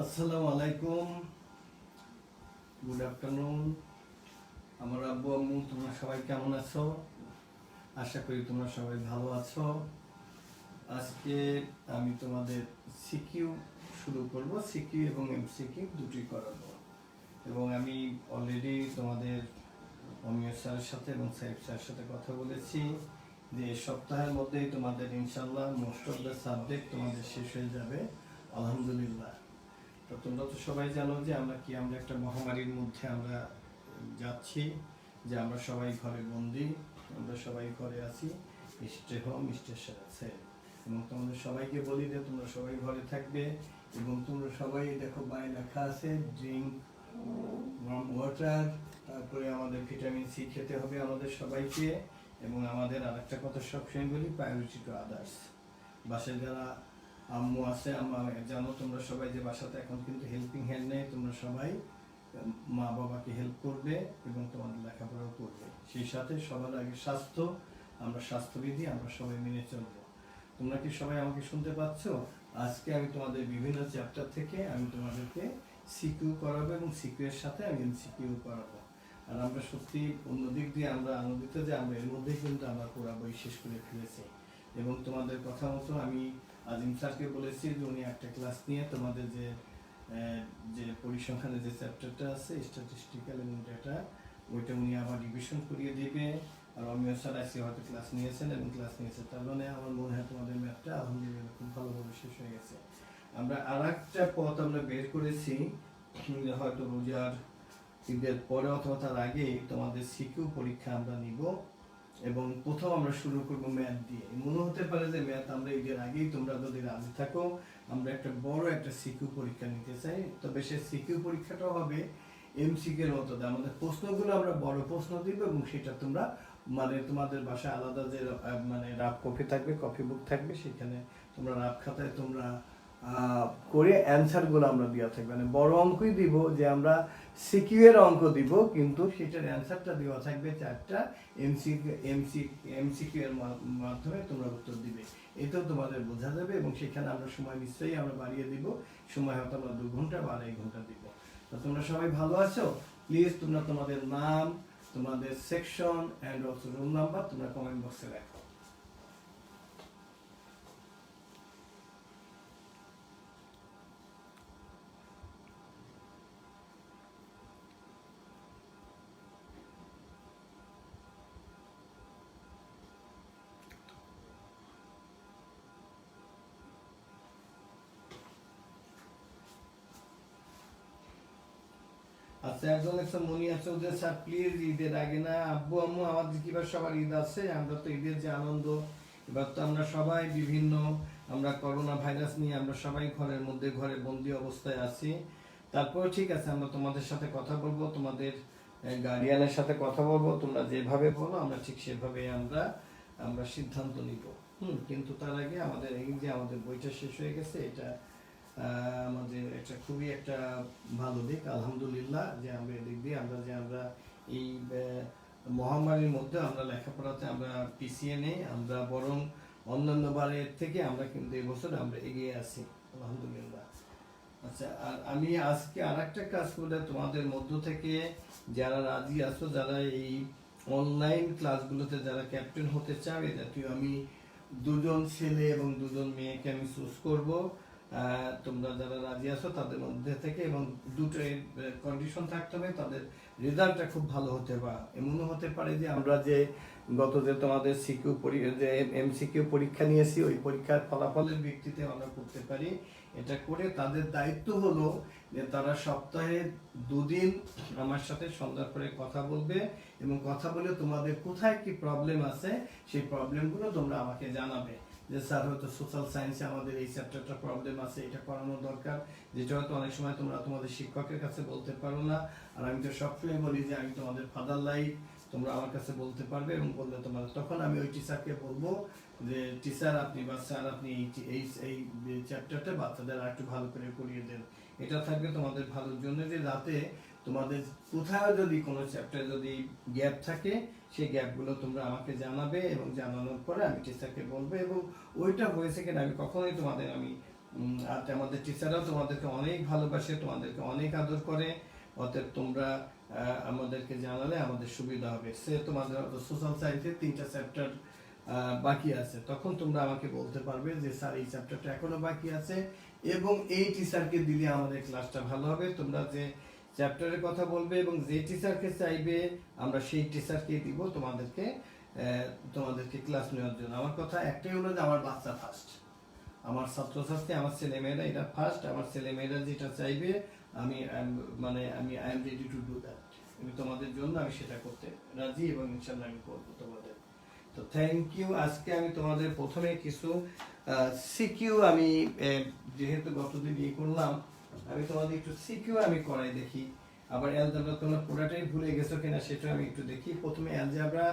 আসসালামু আলাইকুম, good afternoon. আমার আব্বু আম্মু, তোমরা সবাই কেমন আছো? আশা করি তোমরা সবাই ভালো আছো। আজকে আমি তোমাদের সিকিউ শুরু করব, সিকিউ এবং এমসিকিউ দুটোই করাবো। এবং আমি অলরেডি তোমাদের অমিয় স্যারের সাথে এবং সাহেব স্যারের সাথে কথা বলেছি যে সপ্তাহের মধ্যেই তোমাদের ইনশাল্লাহ মোস্ট অফ দ্য সাবজেক্ট তোমাদের শেষ হয়ে যাবে, আলহামদুলিল্লাহ। তো তোমরা তো সবাই জানো যে আমরা একটা মহামারীর মধ্যে আমরা যাচ্ছি, যে আমরা সবাই ঘরে বন্দি, আমরা সবাই ঘরে আছি, স্টে হোম স্টে সেফ। এবং তোমাদের সবাইকে বলি যে তোমরা সবাই ঘরে থাকবে এবং তোমরা সবাই দেখো বাইরে লেখা আছে ড্রিঙ্ক ওয়ার্ম ওয়াটার, তারপরে আমাদের ভিটামিন সি খেতে হবে আমাদের সবাইকে। এবং আমাদের আরেকটা কথা সবসময় বলি, প্রায়োরিটি টু আদার্স। বাসায় যারা আম্মু আছে, জানো তোমরা সবাই যে বাসাতে এখন কিন্তু হেল্পিং হ্যান্ড নেই, তোমরা সবাই মা বাবাকে হেল্প করবে এবং তোমাদের লেখাপড়াও করবে। সেই সাথে সবার আগে স্বাস্থ্য, আমরা স্বাস্থ্যবিধি আমরা সবাই মেনে চলবো। তোমরা কি সবাই আমাকে শুনতে পাচ্ছ? আজকে আমি তোমাদের বিভিন্ন চ্যাপ্টার থেকে আমি তোমাদেরকে সিকিউ করাবো এবং সিকিউ এর সাথে আমি এমসিকিউ করাবো। আর আমরা সত্যি অন্যদিক দিয়ে আমরা আনন্দিত যে আমরা এর মধ্যেই কিন্তু আমরা পুরা বই শেষ করে ফেলেছি। এবং তোমাদের কথা মতো আমি আজিম স্যারকে বলেছি যে উনি একটা ক্লাস নিয়ে তোমাদের যে পরিসংখ্যানের যে চ্যাপ্টারটা আছে স্ট্যাটিস্টিক্যাল এবং ডেটা, ওইটা উনি আবার রিভিশন করিয়ে দিবে। আর অমিয় স্যার আজকে হয়তো ক্লাস নিয়েছেন এবং ক্লাস নিয়েছে, তার মানে আমার মনে হয় তোমাদের ম্যাথটা আলহামদুলিল্লাহ খুব ভালোভাবে শেষ হয়ে গেছে। আমরা আর একটা পথ আমরা বের করেছি, হয়তো রোজার ঈদের পরে অথবা তার আগে তোমাদের সিকিউ পরীক্ষা আমরা নিব। এবং প্রথম আমরা শুরু করব ম্যাথ দিয়ে। মনে হতে পারে যে ম্যাথ আমরা ঈদের আগেই তোমরা যদি রাজি থাকো আমরা একটা বড় একটা সিকিউ পরীক্ষা নিতে চাই, তবে সে সিকিউ পরীক্ষাটাও হবে এমসিকিউ এর মতো। আমাদের প্রশ্নগুলো আমরা বড় প্রশ্ন দিব এবং সেটা তোমরা তোমাদের বাসায় আলাদা যে রাফ কপি থাকবে, কপি বুক থাকবে, সেখানে তোমরা রাফ খাতায় তোমরা করে অ্যান্সারগুলো আমরা দেওয়া থাকবে। বড় অঙ্কই দিব, যে আমরা সিকিউ এর অঙ্ক দিব কিন্তু সেটার অ্যান্সারটা দেওয়া থাকবে চারটা, এমসিকিউ এর মাধ্যমে তোমরা উত্তর দিবে। এটাও তোমাদের বোঝা যাবে এবং সেখানে আমরা সময় নিশ্চয়ই আমরা বাড়িয়ে দিব, সময় হয়তো আমরা 2 ঘন্টা বা 2.5 ঘন্টা দিব। তো তোমরা সবাই ভালো আছো? প্লিজ তোমরা তোমাদের নাম, তোমাদের section and also roll number তোমরা কমেন্ট বক্সে লেখো। আচ্ছা, একজন একটা মনিয়া চৌধুরী স্যার, প্লিজ ঈদের আগে না। আব্বু আম্মু আমাদের কিবার সবার ঈদ আছে, আমরা তো ঈদের যে আনন্দ, এবার তো আমরা সবাই বিভিন্ন আমরা করোনা ভাইরাস নিয়ে আমরা সবাই ঘরের মধ্যে ঘরে বন্দি অবস্থায় আছি। তারপর ঠিক আছে, আমরা তোমাদের সাথে কথা বলবো, তোমাদের গার্ডিয়ানের সাথে কথা বলবো, তোমরা যেভাবে বলো আমরা ঠিক সেভাবে আমরা আমরা সিদ্ধান্ত নিব। কিন্তু তার আগে আমাদের এই যে আমাদের বইটা শেষ হয়ে গেছে, এটা আমাদের একটা খুবই একটা ভালো দিক, আলহামদুলিল্লাহ, যে আমরা এদিক দিয়ে আমরা এই মহামারীর মধ্যে আমরা লেখাপড়াতে আমরা পিছিয়ে নেই, আমরা বরং অন্যান্য বারের থেকে আমরা কিন্তু এই বছর আমরা এগিয়ে আছি, আলহামদুলিল্লাহ। আচ্ছা, আর আমি আজকে আর একটা কাজ করে তোমাদের মধ্য থেকে যারা রাজি আছো, যারা এই অনলাইন ক্লাসগুলোতে যারা ক্যাপ্টেন হতে চাও, এই জাতীয় আমি 2জন ছেলে এবং 2জন মেয়েকে আমি চুজ করব। তোমরা যারা রাজি আছো তাদের মধ্যে থেকে, এবং দুটোই কন্ডিশন থাকতে হবে, তাদের রেজাল্টটা খুব ভালো হতে পারে। এমনও হতে পারে যে আমরা যে গত যে তোমাদের যে এমসিকিউ পরীক্ষা নিয়েছি, ওই পরীক্ষার ফলাফলের ভিত্তিতে আমরা করতে পারি। এটা করে তাদের দায়িত্ব হলো যে তারা সপ্তাহে 2 দিন আমার সাথে সন্ধ্যার পরে কথা বলবে এবং কথা বলে তোমাদের কোথায় কি প্রবলেম আছে সেই প্রবলেমগুলো তোমরা আমাকে জানাবে। যে স্যার হয়তো সোশ্যাল সায়েন্সে আমাদের এই চ্যাপ্টারটা প্রবলেম আছে, এটা করানো দরকার, যেটা হয়তো অনেক সময় তোমরা তোমাদের শিক্ষকের কাছে বলতে পারো না। আর আমি তো সবসময় বলি যে আমি তোমাদের ফাদার লাইক, তোমরা আমার কাছে বলতে পারবে এবং বললে তোমরা, তখন আমি ওই টিচারকে বলবো যে টিচার আপনি বা স্যার আপনি এই এই চ্যাপ্টারটা বাচ্চাদের আর একটু ভালো করে করিয়ে দেন। এটা থাকবে তোমাদের ভালোর জন্য, যে রাতে তোমাদের কোথাও যদি কোনো চ্যাপ্টার যদি গ্যাপ থাকে সেই গ্যাপগুলো তোমরা আমাকে জানাবে এবং জানানোর পরে আমি টিচারকে বলবো, এবং ওইটা হয়েছে কিনা আমি কখনোই তোমাদের আমি আর আমাদের টিচাররাও তোমাদেরকে অনেক ভালোবাসে, তোমাদেরকে অনেক আদর করে। অতএব তোমরা আমাদেরকে জানালে আমাদের সুবিধা হবে। সে তোমাদের সোশ্যাল সায়েন্সের 3টা চ্যাপ্টার বাকি আছে, তখন তোমরা আমাকে বলতে পারবে যে স্যার এই চ্যাপ্টারটা এখনো বাকি আছে এবং এই টিচারকে দিলে আমাদের ক্লাসটা ভালো হবে। তোমরা যে চ্যাপ্টারের কথা বলবে এবং যে টিচারকে চাইবে আমরা সেই টিচারকে দিব তোমাদেরকে ক্লাস নেওয়ার জন্য। আমার কথা একটাই হলো যে আমার বাচ্চা ফার্স্ট, আমার ছাত্রছাত্রী, আমার ছেলেমেয়েরা এটা ফার্স্ট। আমার ছেলেমেয়েরা যেটা চাইবে আমি I am ready to do that. আমি তোমাদের জন্য আমি সেটা করতে রাজি এবং ইনশাআল্লাহ আমি করবো তোমাদের। তো থ্যাংক ইউ। আজকে আমি তোমাদের প্রথমে কিছু সিকিউ আমি যেহেতু গতদিন করলাম, আমি তোমাদের একটু সিকিউ আমি করাই দেখি। আবার অ্যালজেব্রা তোমরা পুরাটাই ভুলে গেছো কিনা সেটা আমি একটু দেখি। প্রথমে অ্যালজেব্রা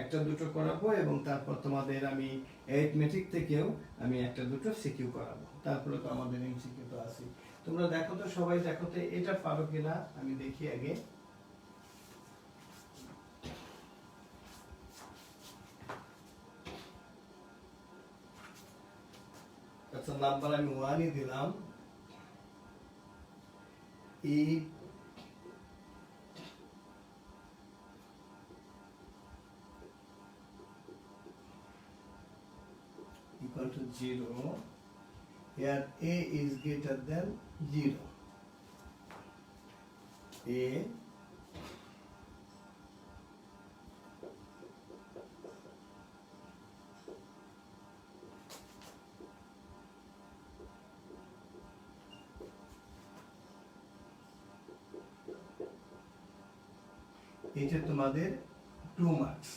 একটা দুটো করাবো এবং তারপর তোমাদের আমি অ্যারিথমেটিক থেকেও আমি একটা দুটো সিকিউ করাবো। তারপরে তো আমাদের এমসিকিউ তো আছে। তোমরা দেখো তো, সবাই দেখো তো এটা পারো কিনা আমি দেখি আগে। আচ্ছা, নাম্বার আমি 1ই দিলাম। ই equal to 0, here a is greater than 0. A এটা তোমাদের 2 মার্কস।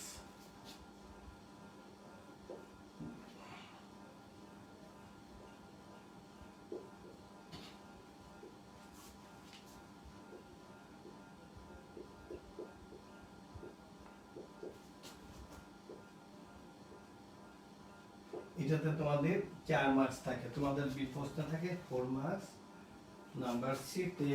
এটাতে তোমাদের 4 মার্কস থাকে, তোমাদের বি প্রশ্ন থাকে 4 মার্কস। নাম্বার সি তে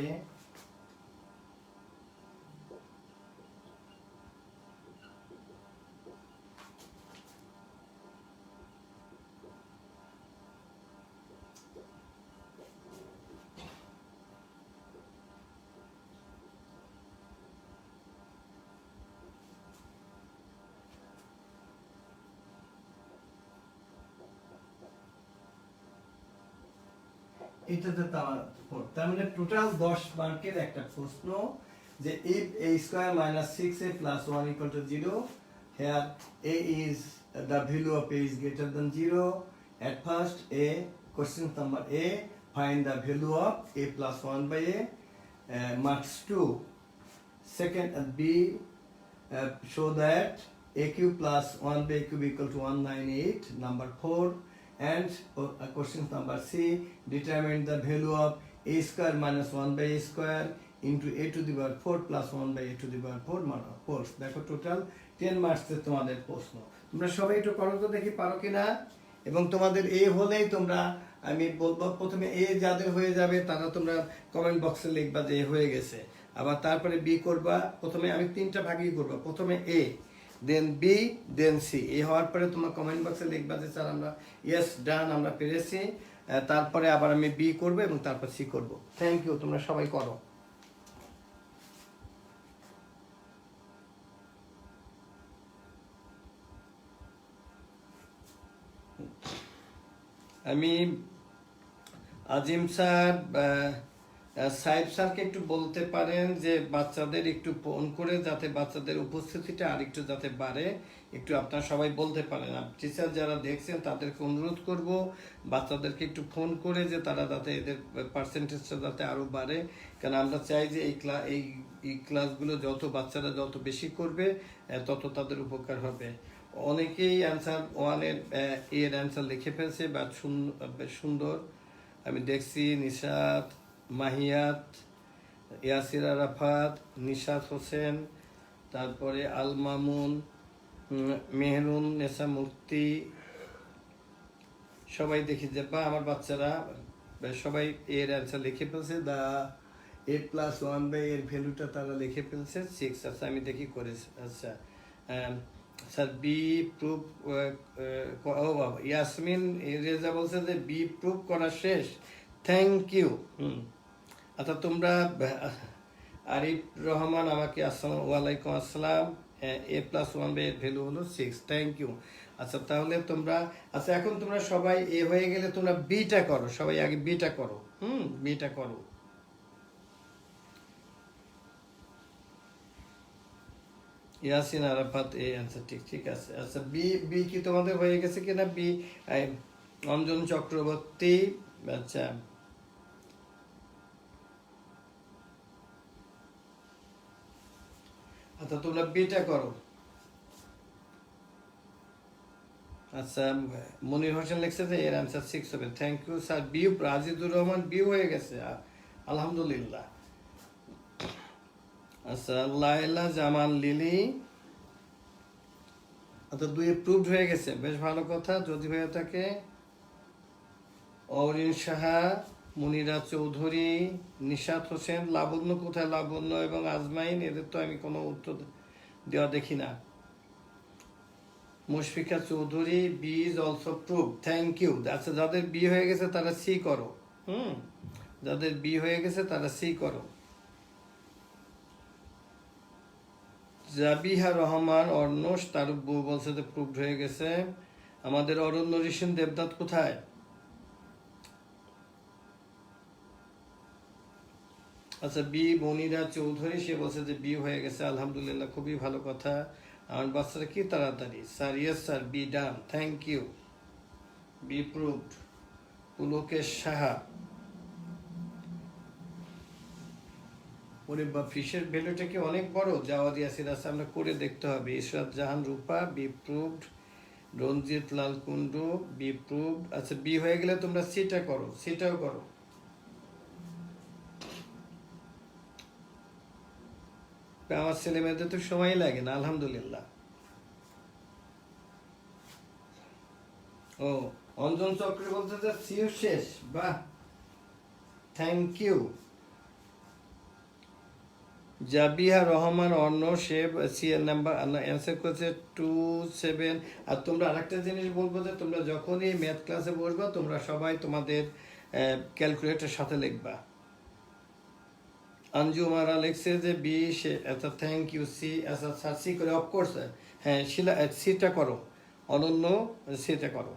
এটাতে তার মানে টোটাল 10 মার্কের একটা প্রশ্ন যে if a square minus 6a plus 1 equal to 0, here a is the value of a is greater than 0. At first a, question number a, find the value of a plus 1 by a, marks 2. Second b, show that a cube plus 1 by a cube equal to 198. Number 4. And question number C, determine the value of a square minus 1 by a square into a to the power 4 plus 1 by a to the power 4. দেখো total 10 মার্কসের তোমাদের প্রশ্ন। তোমরা সবাই একটু করো তো দেখি পারো কিনা। এবং তোমাদের এ হলেই তোমরা, আমি বলবো প্রথমে এ যাদের হয়ে যাবে তারা তোমরা কমেন্ট বক্সে লিখবা যে হয়ে গেছে। আবার তারপরে বি করবা। প্রথমে আমি 3টা ভাগই করবা, প্রথমে এ, দেন বি, দেন সি। এই হওয়ার পরে তোমার কমেন্ট বক্সে লিখবা যে স্যার আমরা ইয়েস ডান আমরা পেরেছি। তারপরে আবার আমি বি করবো এবং তারপর সি করবো। থ্যাংক ইউ, তোমরা সবাই করো। আমি আজিম স্যার, সাহেব স্যারকে একটু বলতে পারেন যে বাচ্চাদের একটু ফোন করে যাতে বাচ্চাদের উপস্থিতিটা আরেকটু যাতে বাড়ে, একটু আপনারা সবাই বলতে পারেন। টিচার যারা দেখছেন তাদেরকে অনুরোধ করব বাচ্চাদেরকে একটু ফোন করে যে তারা যাতে এদের পার্সেন্টেজটা যাতে আরও বাড়ে। কারণ আমরা চাই যে এই ক্লাসগুলো যত বাচ্চারা যত বেশি করবে তত তাদের উপকার হবে। অনেকেই অ্যান্সার 1-এর এর অ্যান্সার লিখে ফেলছে বা সুন্দর আমি দেখছি। নিশাত, মাহিয়াত, ইয়াসির আরাফাত, নিশাত হোসেন, তারপরে আল মামুন, মেহরুন নেসা মুক্তি, সবাই দেখি যে বা আমার বাচ্চারা সবাই এর অ্যান্সার লিখে ফেলছে। দা a প্লাস 1 বাই এর ভ্যালুটা তারা লিখে ফেলছে 6। আচ্ছা আমি দেখি করেছে। আচ্ছা স্যার বি প্রুফ, ও বাবা, ইয়াসমিন রেজা বলছে যে বি প্রুফ করা শেষ, থ্যাংক ইউ। আচ্ছা তোমরা, আরিফ রহমান আমাকে আসসালাম, ওয়ালাইকুম আসসালাম, A+1 এর ভ্যালু হলো 6, থ্যাংক ইউ। আচ্ছা তাহলে তোমরা, আচ্ছা এখন তোমরা সবাই এ হয়ে গেলে তোমরা বিটা করো, সবাই আগে বিটা করো, বিটা করো। ইয়াসিন আরাফাত এই অ্যান্সার ঠিক, ঠিক আছে। আচ্ছা বি, বি কি তোমাদের হয়ে গেছে কিনা? বি অঞ্জন চক্রবর্তী, আচ্ছা আচ্ছা তোমরা বিটা করো। আচ্ছা মনির হোসেন লিখছে যে এর অ্যান্সার 6 হবে, থ্যাংক ইউ স্যার। বিউ রাজিদুর রহমান বিউ হয়ে গেছে, আলহামদুলিল্লাহ। আচ্ছা লাইলা জামান লিলি, আচ্ছা 2 প্রুভড হয়ে গেছে, বেশ ভালো কথা যদি হয়ে থাকে। অরিন সাহা, মুনিরা চৌধুরী, নিশাত হোসেন, লাবণ্য কোথায়? লাবণ্য এবং আজমাইন, এদের তো আমি কোনো উত্তর দেওয়া দেখি না। Mushfika Chowdhury, B is also prove, thank you. আচ্ছা যাদের বি হয়ে গেছে তারা সি করো, যাদের বি হয়ে গেছে তারা সি করো। জাবিহা রহমান অর্ণস, তার বউ বলছে যে প্রুভড হয়ে গেছে। আমাদের অরণ্য ঋষিন দেবনাথ কোথায়? আচ্ছা বি মনিরা চৌধুরী, সে বলছে যে বি হয়ে গেছে, আলহামদুলিল্লাহ, খুবই ভালো কথা। আমার বাচ্চারা কি তাড়াতাড়ি, sir yes sir, B done, thank you, B proved. Pulkesh Saha, ওরে বা ফিশের ভ্যালুটা কি অনেক বড়? জাওয়াদ ইয়াসির আছে, আমরা করে দেখতে হবে। Ishrat Jahan Rupa, B proved. Ranjit Lal Kundu, B proved. আচ্ছা বি হয়ে গেলে তোমরা সিটা করো, সিটাও করো। আমার ছেলে মেয়েদের তো সময় লাগে না, আলহামদুলিল্লাহ। ও অঞ্জন চক্র বলতে যে সিও শেষ, বাহ, থ্যাংক ইউ। জাবিহা রহমান অর্ণ, সে সি এর নাম্বার অ্যান্সার করেছে 27। আর তোমরা আরেকটা জিনিস বলবো যে তোমরা যখনই ম্যাথ ক্লাসে বসবা তোমরা সবাই তোমাদের ক্যালকুলেটর সাথে লিখবা। আঞ্জু মারা লিখছে যে বি, সে আচ্ছা থ্যাংক ইউ। সি, আচ্ছা স্যার সি করে, অফকোর্স হ্যাঁ শিলা, সিটা করো। অনন্য, সিটা করো।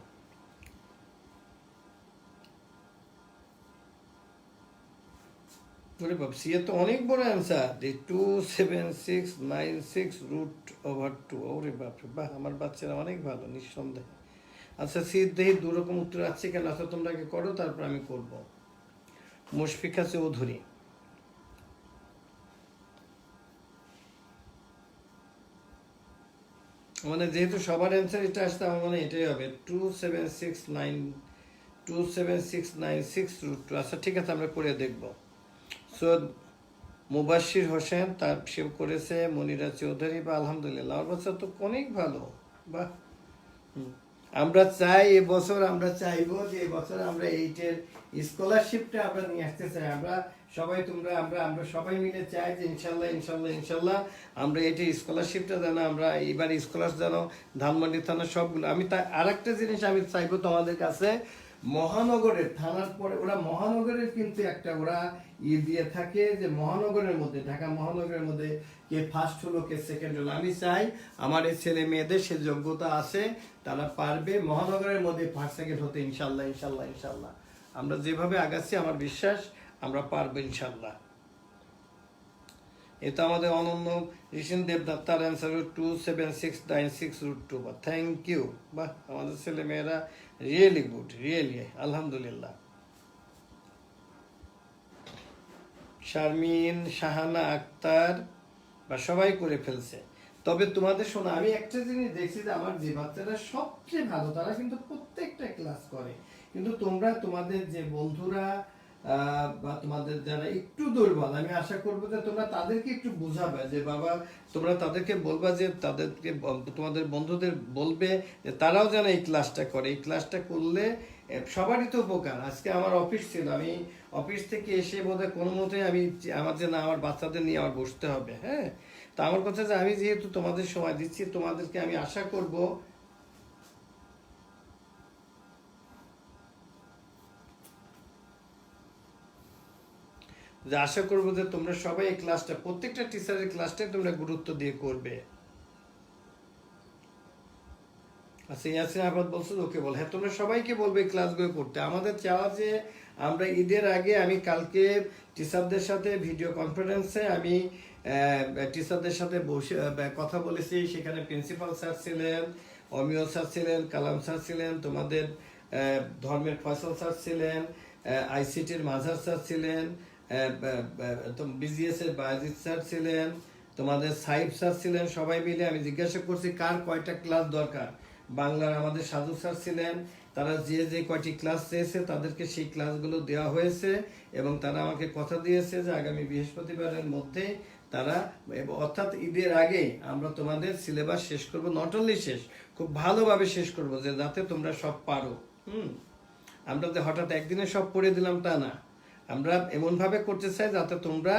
ওরে বাপ, সি এর তো অনেক বড় অ্যান্সার, 27696√/2। ওরে বাপরে, বাহ, আমার বাচ্চারা অনেক ভালো, নিঃসন্দেহে। আচ্ছা সি দেখি দুরকম উত্তর আছে কেন? আচ্ছা তোমরা আগে করো, তারপর আমি করব। মুশফিকা চৌধুরী, মানে যেহেতু সবার অ্যান্সার এটা আসতে, আমার মানে এটাই হবে, 27696√2। আচ্ছা ঠিক আছে, আমরা করে দেখব। সৈয়দ মুবাশির হোসেন, তার সে করেছে। মনিরা চৌধুরী, বা আলহামদুলিল্লাহ, আমার বাচ্চা তো অনেক ভালো, বাহ। আমরা চাই এবছর, আমরা চাইবো যে এবছর আমরা এইটের স্কলারশিপটা আমরা নিয়ে আসতে চাই। আমরা সবাই, তোমরা, আমরা সবাই মিলে চাই যে ইনশাল্লাহ ইনশাল্লাহ ইনশাল্লাহ আমরা এইটের স্কলারশিপটা যেন আমরা এইবার স্কলার যেন ধানমন্ডি থানা সবগুলো। আমি তাই আর একটা জিনিস আমি চাইবো তোমাদের কাছে, মহানগরের থানার পরে ওরা মহানগরের কিন্তু একটা ওরা দিয়ে থাকে যে মহানগরের মধ্যে, ঢাকা মহানগরের মধ্যে কে ফার্স্ট হলো কে সেকেন্ড হলো। আমি চাই আমার এই ছেলে মেয়েদের সে যোগ্যতা আছে, তারা পারবে মহানগরের মধ্যে ফার্স্ট সেকেন্ড হতে, ইনশাল্লাহ ইনশাল্লাহ ইনশাল্লাহ। আমরা যেভাবে আগাচ্ছি আমার বিশ্বাস আমরা পারবো ইনশাল্লাহ। এটা আমাদের অনন্য ঋষিন দেবনাথ, তার অ্যান্সার হল 27696√2, বা থ্যাংক ইউ, বাহ, আমাদের ছেলে মেয়েরা রিয়েলি গুড, রিয়েলি, আলহামদুলিল্লাহ। শারমিন, শাহানা আক্তার, বা সবাই করে ফেলছে। তবে তোমাদের শোনো, আমি একটা জিনিস দেখছি যে আমার যে বাচ্চারা সবচেয়ে ভালো তারা কিন্তু প্রত্যেকটা ক্লাস করে, কিন্তু তোমরা তোমাদের যে বন্ধুরা বা তোমাদের যারা একটু দুর্বল, আমি আশা করবো যে তোমরা তাদেরকে একটু বুঝাবে যে বাবা, তোমরা তাদেরকে বলবা যে তাদেরকে, তোমাদের বন্ধুদের বলবে যে তারাও যেন এই ক্লাসটা করে। এই ক্লাসটা করলে সবারই তো উপকার। আজকে আমার অফিস ছিল, আমি অফিস থেকে এসে বোধহয় কোনো মতে আমি আমার যে না, আমার বাচ্চাদের নিয়ে আমার বসতে হবে, হ্যাঁ, তো আমার কথা যে আমি যেহেতু তোমাদের সময় দিচ্ছি, তোমাদেরকে আমি আশা করব যে তোমরা সবাই এই ক্লাসটা, প্রত্যেকটা টিচারের ক্লাসটাই তোমরা গুরুত্ব দিয়ে করবে। আচ্ছা, ইয়াসিন আহমদ বলছো ওকে বল, হ্যাঁ তোমরা সবাইকে বলবে এই ক্লাসগুলো করতে। আমাদের চাওয়া যে আমরা ঈদের আগে, আমি কালকে টিচারদের সাথে ভিডিও কনফারেন্সে আমি টিচারদের সাথে বসে কথা বলেছি। সেখানে প্রিন্সিপাল স্যার ছিলেন, অমিয় স্যার ছিলেন, কালাম স্যার ছিলেন, তোমাদের ধর্মের ফয়সাল স্যার ছিলেন, আইসিটির মাঝার স্যার ছিলেন, বিজিএস এর বায়াজিৎ স্যার ছিলেন, তোমাদের সাইব স্যার ছিলেন। সবাই মিলে আমি জিজ্ঞাসা করছি কার কয়টা ক্লাস দরকার। বাংলার আমাদের সাধু স্যার ছিলেন, তারা যে যে কয়টি ক্লাস চেয়েছে তাদেরকে সেই ক্লাসগুলো দেওয়া হয়েছে এবং তারা আমাকে কথা দিয়েছে যে আগামী বৃহস্পতিবারের মধ্যে তারা, অর্থাৎ ঈদের আগে আমরা তোমাদের সিলেবাস শেষ করব। নট অনলি শেষ, খুব ভালোভাবে শেষ করব, যে যাতে তোমরা সব পারো। আমরা যে হঠাৎ একদিনে সব পড়ে দিলাম তা না, আমরা এমনভাবে করতে চাই যাতে তোমরা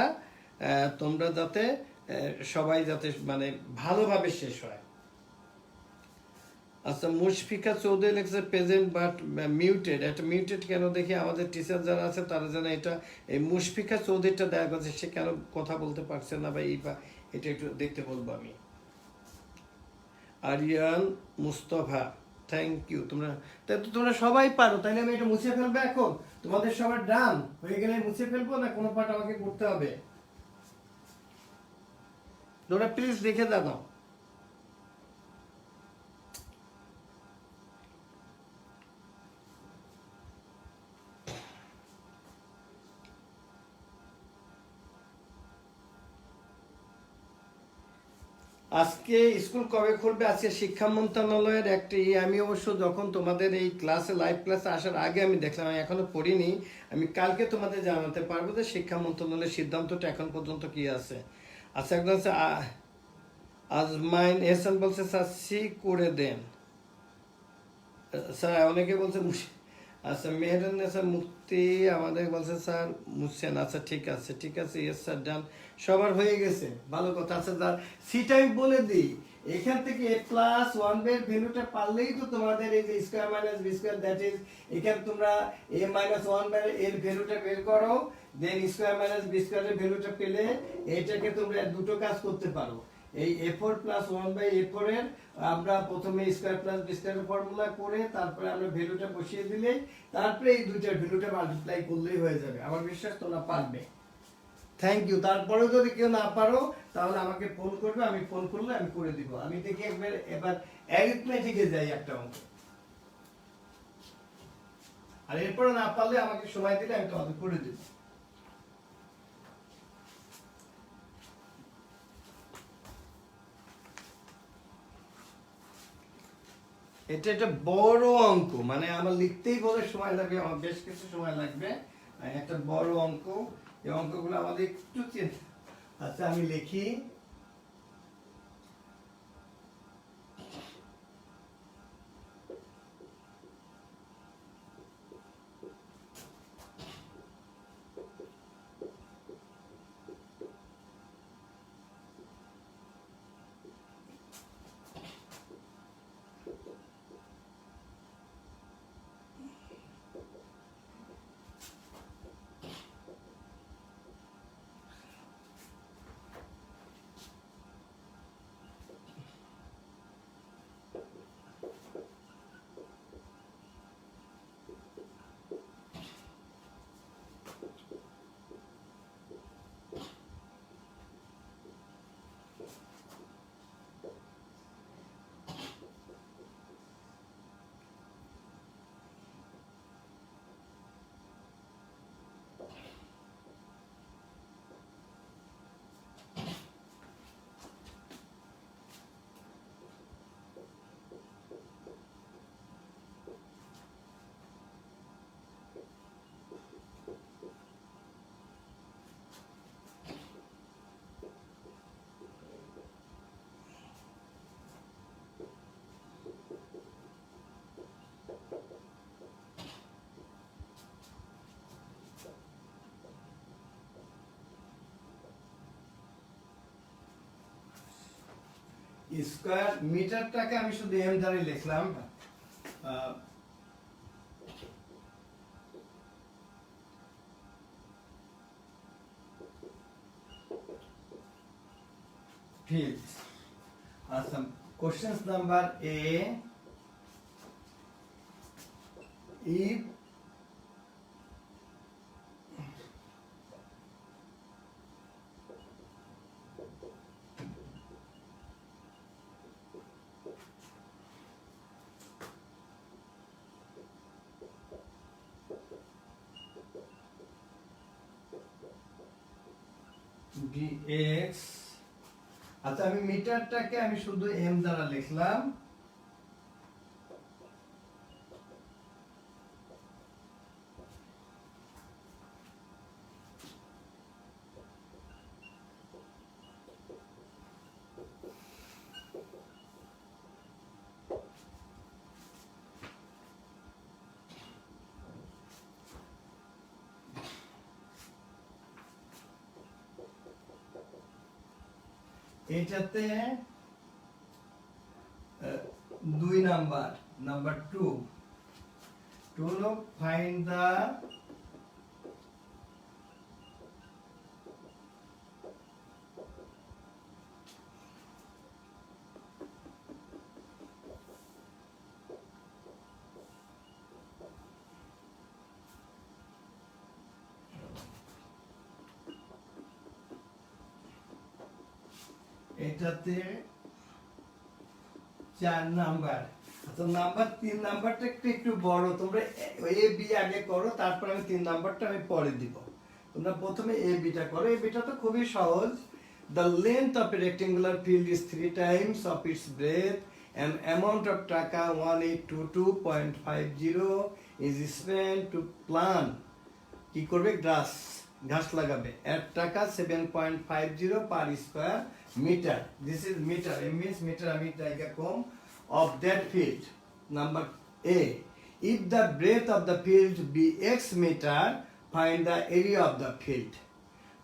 তোমরা যাতে সবাই যাতে মানে ভালোভাবে শেষ হয়। আচ্ছা, মুশফিকা চৌধুরী লেখছে প্রেজেন্ট বাট মিউটেড। একটা মিউটেড কেন দেখি, আমাদের টিচার যারা আছে তারা যেন এটা, এই মুশফিকা চৌধুরীটা দেখা গেছে সে কেন কথা বলতে পারছে না, বা এই বা এটা একটু দেখতে বলবো আমি। Aryan Mustafa, thank you. তোমরা সবাই পারো, তাইলে আমি এটা মুছে ফেলবো এখন? তোমাদের সবার ডান হয়ে গেলে মুছে ফেলবো, না কোনো পার্ট আমাকে করতে হবে? তোমরা প্লিজ দেখে জানাও। আজকে স্কুল কবে খুলবে? আজকে শিক্ষা মন্ত্রণালয়ের একটি, আমি অবশ্য যখন তোমাদের এই ক্লাসে লাইভ ক্লাসে আসার আগে আমি দেখলাম, আমি এখনো পড়িনি, আমি কালকে তোমাদের জানাতে পারবো যে শিক্ষা মন্ত্রণালয়ের সিদ্ধান্তটা এখন পর্যন্ত কি আছে। আচ্ছা, একদম হচ্ছে আজমাইন এহসান বলছে স্যার সি করে দেন স্যার, অনেকে বলছে আচ্ছা, মেহেরুন্নেসা মুক্তি আমাদের বলছে স্যার মুছছেন। আচ্ছা ঠিক আছে, ঠিক আছে, ইয়েস স্যার, ডান, সবার হয়ে গেছে, ভালো কথা। আচ্ছা স্যার, সিটা আমি বলে দিই, এখান থেকে এ প্লাস ওয়ান বের ভ্যালুটা পারলেই তো তোমাদের এই যে square minus B square, that is, এখানে তোমরা এ মাইনাস ওয়ান বের এর ভ্যালুটা বের করো, দেন স্কয়ার মাইনাস বি স্কয়ারের ভ্যালুটা পেলে এইটাকে তোমরা দুটো কাজ করতে পারো। এই a4 প্লাস 1/a4 এর আমরা প্রথমে স্কয়ার প্লাস বি স্কয়ারের ফর্মুলা করে তারপরে আমরা ভ্যালুটা বসিয়ে দিলে তারপরে এই দুইটার ভ্যালুটা মাল্টিপ্লাই করলেই হয়ে যাবে। আমার বিশ্বাস তোমরা পারবে। Thank you. তারপরেও যদি কেউ না পারো তাহলে আমাকে ফোন করবে, আমি ফোন করলে আমি করে দিব। আমি দেখি এবার অ্যারিথমেটিকে যাই একটা অঙ্ক, আর এরপরে না পারলে আমাকে সময় দিলে আমি তোমাদের করে দিব। এটা একটা বড় অঙ্ক, মানে আমার লিখতেই বলে সময় লাগবে, আমার বেশ কিছু সময় লাগবে। একটা বড় অঙ্ক, এই অঙ্কগুলো আমাদের একটু আচ্ছা আমি লিখি। স্কয়ার মিটারটাকে আমি শুধু এম দ্বারা লিখলাম ফিল্ড। আচ্ছা, question number A, if bx, আচ্ছা আমি মিটারটাকে আমি শুধু এম দ্বারা লিখলাম, এটাতে 2 নাম্বার, নাম্বার 2 হলো ফাইন্ড দা এটাতে 4 নাম্বার। আচ্ছা নাম্বার 3 নাম্বারটা একটু বড়, তোমরা এ বি আগে করো, তারপর আমি 3 নাম্বারটা আমি পরে দিব। তোমরা প্রথমে এ বিটা করো। এ বিটা তো খুবই সহজ। The length of a rectangular field is 3 times of its breadth and amount of টাকা 1822.50 is spent to plant, কি করবে, ঘাস লাগাবে, এর টাকা 7.50 per square metre. This is metre, M means metre, আমি জায়গা কম, of that field. Number A, if the breadth of the field be x meter, find the area of the field.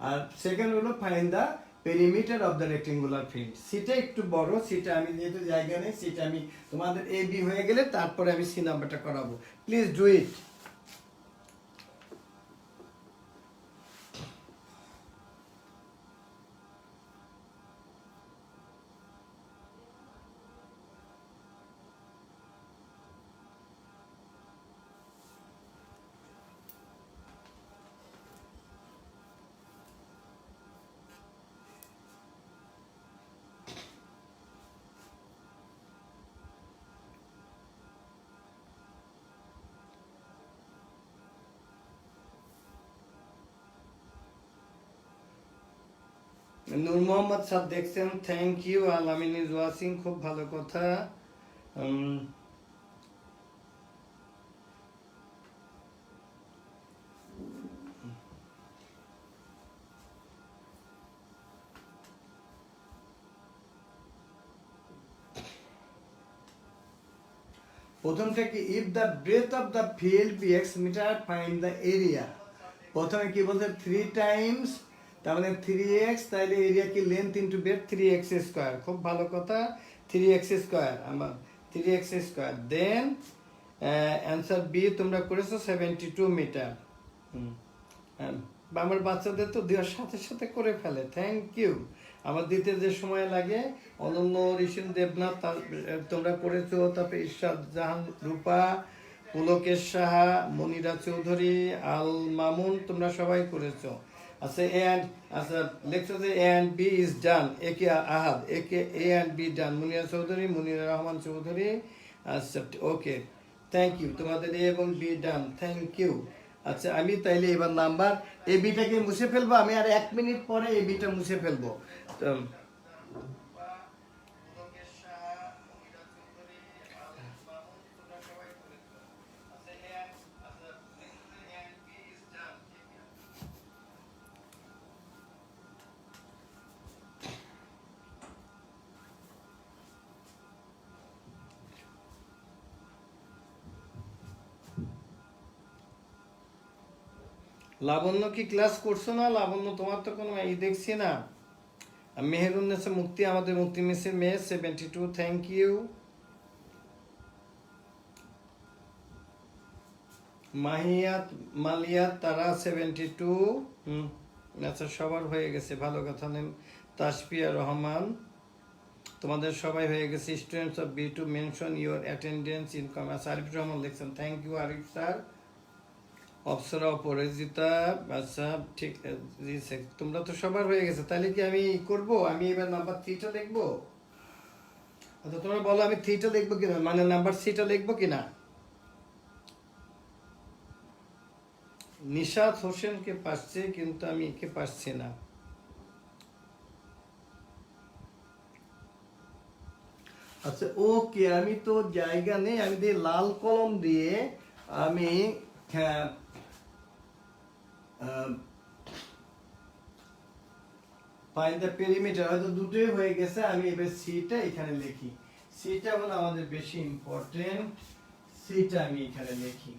আর সেকেন্ড হলো find the perimeter of the rectangular field. সেটা একটু বড়, সেটা আমি যেহেতু জায়গা নেই, সেটা আমি তোমাদের এ বি হয়ে গেলে তারপরে আমি সি নাম্বারটা করাবো। Please do it. Noor Mohammad sir দেখছেন, thank you. Alamin is watching, খুব ভালো কথা। প্রথমটা কি, if the breadth of the field be X metre find the area. প্রথমে কি বলছে, 3 টাইমস, তার মানে 3x, তাহলে এরিয়া কি, length into breadth 3x square, খুব ভালো কথা, 3x স্কয়ার, আমার 3x স্কয়ার। দেন অ্যান্সার বি তোমরা করেছো 72 মিটার। আমার বাচ্চাদের তো দেওয়ার সাথে সাথে করে ফেলে, থ্যাংক ইউ। আমার দিতে যে সময় লাগে, অনন্য ঋষিন দেবনাথ তোমরা করেছো, তারপরে ইরশাদ জাহান রূপা, পুলকেশ সাহা, মনিরা চৌধুরী, আল মামুন, তোমরা সবাই করেছো। আচ্ছা আচ্ছা লেখছো যে A and B is done, A K Ahad, A and B done, Munira Chowdhury, Munira Rahman Chowdhury. আচ্ছা ওকে, থ্যাংক ইউ, তোমাদের এ এবং বি ডান, থ্যাংক ইউ। আচ্ছা আমি তাইলে এবার নাম্বার এ বিটাকে মুছে ফেলবো, আমি আর 1 মিনিট পরে এ বিটা মুছে ফেলবো। লাবণ্য কি ক্লাস করছো না? লাবণ্য তোমার তো কোনো দেখছি না। মেহেরুন্নেসা মুক্তি, আমাদের মুক্তি মিসের মেয়ে 72, থ্যাংক ইউ। মালিয়াত তারা 72, আচ্ছা সবার হয়ে গেছে, ভালো কথা নেন। তাসফিয়া রহমান, তোমাদের সবাই হয়ে গেছে। Students of B to mention your attendance in commerce, Arif Rahman লিখছেন, thank you Arif sir. Apsara Aparajita, আচ্ছা ঠিক, জি স্যার তোমরা তো সবার হয়ে গেছে, তাহলে কি আমি করব, আমি এবার নাম্বার 3টা লিখবো? আচ্ছা তোমরা বলো আমি 3টা লিখবো কিনা, মানে নাম্বার 3টা লিখবো কিনা? নিশাত হোসেনকে পারছে, কিন্তু আমি একে পারছি না। আচ্ছা ওকে, আমি তো জায়গা নেই, আমি দিয়ে লাল কলম দিয়ে আমি ফাইন্ড দ্য পেরিমিটার, হয়তো দুটোই হয়ে গেছে, আমি এবার সিটা এখানে লিখি। সিটা হলো আমাদের বেশি ইম্পর্টেন্ট, সিটা আমি এখানে লিখি।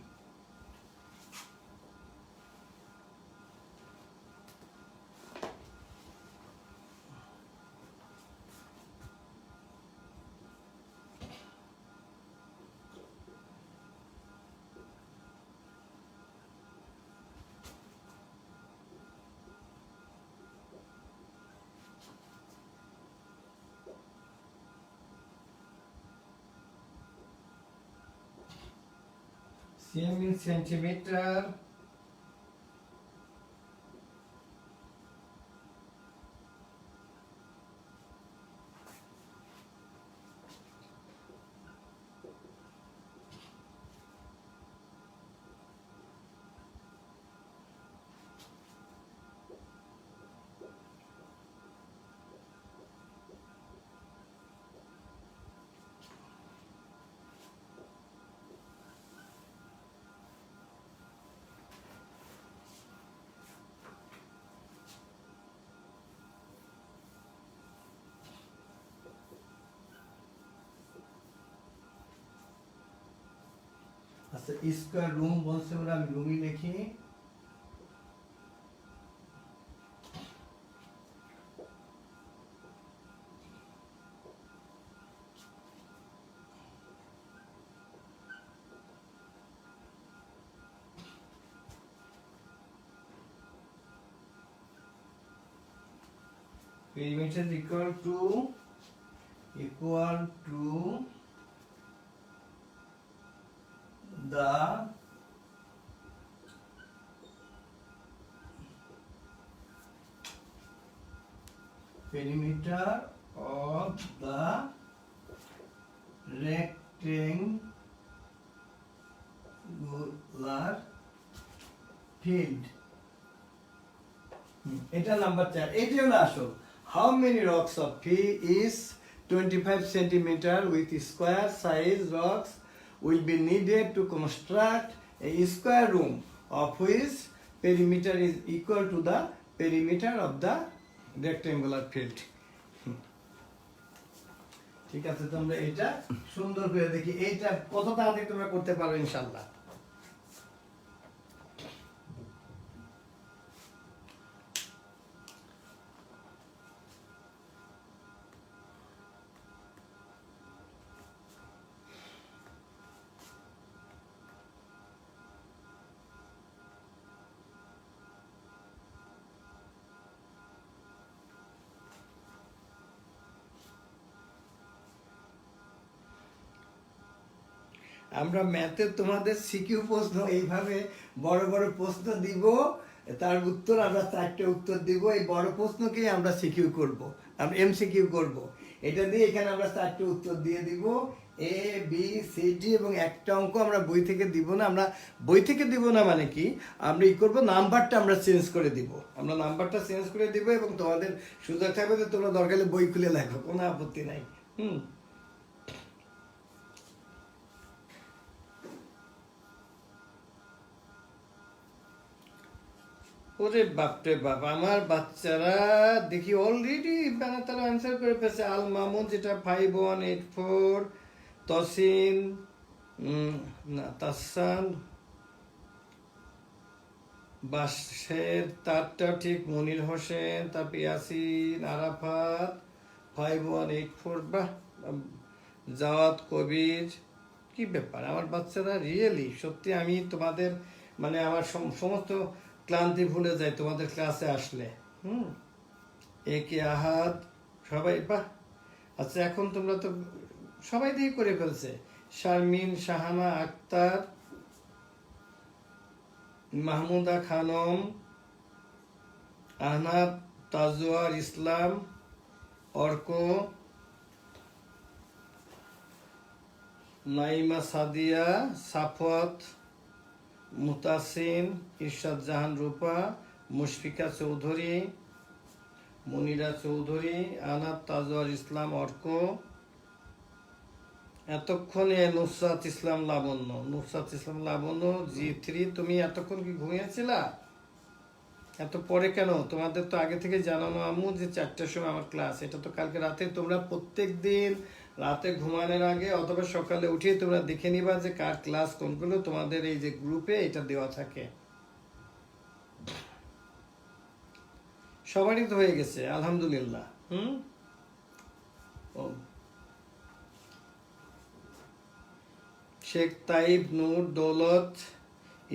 cm in centimeter, আচ্ছা স্কয়ার রুম বলছে ওরা, আমি রুমই লিখি। perimeter equal to the perimeter of the rectangular field. এটা নাম্বার 4, এটা হলো আসল। How many rocks of P is 25 centimeter with square size rocks will be needed to construct a square room of which perimeter is equal to the perimeter of the rectangular field. ঠিক আছে, তোমরা এটা সুন্দর করে দেখি, এইটা কত তাড়াতাড়ি তোমরা করতে পারো ইনশাআল্লাহ। আমরা ম্যাথে তোমাদের সিকিউ প্রশ্ন এইভাবে বড় বড় প্রশ্ন দিব, তার উত্তর আমরা 4টে উত্তর দিব, এই বড় প্রশ্নকেই আমরা সিকিউ করব, আমরা এমসিকিউ করব। এটা দিয়ে এখানে আমরা 4টে উত্তর দিয়ে দিব, এ বি সি ডি, এবং একটা অঙ্ক আমরা বই থেকে দিব না। আমরা বই থেকে দিব না মানে কি, আমরা করব নাম্বারটা আমরা চেঞ্জ করে দিব, আমরা নাম্বারটা চেঞ্জ করে দিব, এবং তোমাদের সুযোগ থাকবে যে তোমরা দরকার হলে বই খুলে লেখো, কোনো আপত্তি নাই। ওরে বাপরে বাপ, আমার বাচ্চারা দেখি অলরেডি মানে তারা অ্যান্সার করে ফেলছে। আল মামুন যেটা 5184, তসিন না তাসান, বাসের তারটাও ঠিক, মনির হোসেন, তারপর ইয়াসিন আরাফাত 5184, বাহ, জাওয়াত কবির। কি ব্যাপার আমার বাচ্চারা, রিয়েলি সত্যি আমি তোমাদের মানে আমার সমস্ত ক্লান্তি ভুলে যাই তোমাদের ক্লাসে আসলে। হুম, এ কে আহাদ, সবাই বাহ। আচ্ছা এখন তোমরা তো সবাই দিয়ে করে ফেলছে। শারমিন, শাহানা আক্তার, মাহমুদা খানম, আহনাদ, তাজওয়ার ইসলাম, অর্ক, নাইমা সাদিয়া, সাফওয়াত, মুতাসিন, ইরশাদ জাহান রূপা, মুশফিকা চৌধুরী, মুনিরা চৌধুরী, আহনাদ, তাজওয়ার ইসলাম, অর্ক। এতক্ষণে নুসরাত ইসলাম লাবণ্য, নুসরাত ইসলাম লাবণ্য G3, তুমি এতক্ষণ কি ঘুমিয়েছিলা? এত পরে কেন? তোমাদের তো আগে থেকে জানানো আম্মু যে 4টার সময় আমার ক্লাস। এটা তো কালকে রাতে তোমরা প্রত্যেক দিন রাতে ঘুমানোর আগে অথবা সকালে উঠে তোমরা দেখে নিবা যে কার ক্লাস কোনগুলো, তোমাদের এই যে গ্রুপে এটা দেওয়া থাকে। সবারই তো হয়ে গেছে আলহামদুলিল্লাহ। ও শেখ তাইব, নূর, দৌলত,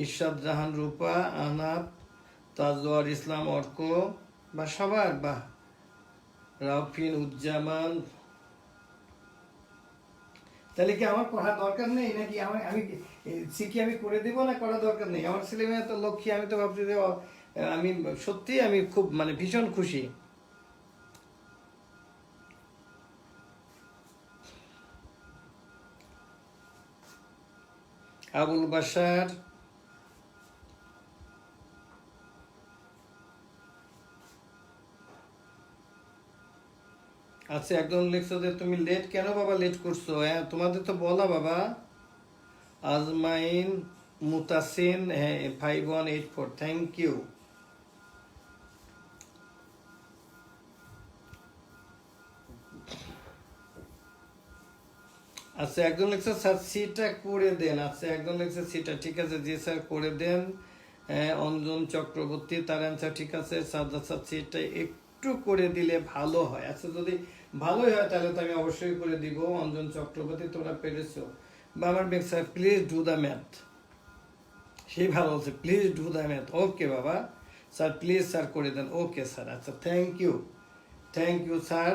ইরশাদ জাহান রূপা, আহনাদ, তাজওয়ার ইসলাম, অর্ক, বা সবার, বা রাউফিন উজ্জামান। তাহলে কি আমার পড়ার দরকার নেই নাকি? আমি শিখি, আমি করে দেবো না? করার দরকার নেই? আমার ছেলে মেয়ে তো লক্ষ্মী, আমি তো ভাবছি যে আমি সত্যি আমি খুব মানে ভীষণ খুশি। আবুল বাশার, আচ্ছা একদম লিখছো যে তুমি লেট কেন বাবা, লেট করছো? হ্যাঁ তোমাদের তো বলা বাবা। আজমাইন, মুতাসিন, হ্যাঁ 5184, থ্যাংক ইউ। আচ্ছা একজন লিখছে স্যার সিটা করে দেন। আচ্ছা একজন লিখছে সিটা, ঠিক আছে জি স্যার করে দেন। অঞ্জন চক্রবর্তী, তার অ্যান্সার ঠিক আছে। সাজ্জাদ স্যার সিটা একটু করে দিলে ভালো হয়। আচ্ছা যদি ভালোই হয় তাহলে তো আমি অবশ্যই করে দিব। অঞ্জন চক্রবর্তী তোমরা পেরেছো। বা আমার Baig sir please do the math, সেই ভালো বলছে please do the math. Okay বাবা স্যার, প্লিজ স্যার করে দেন। ওকে স্যার, আচ্ছা thank you, thank you sir.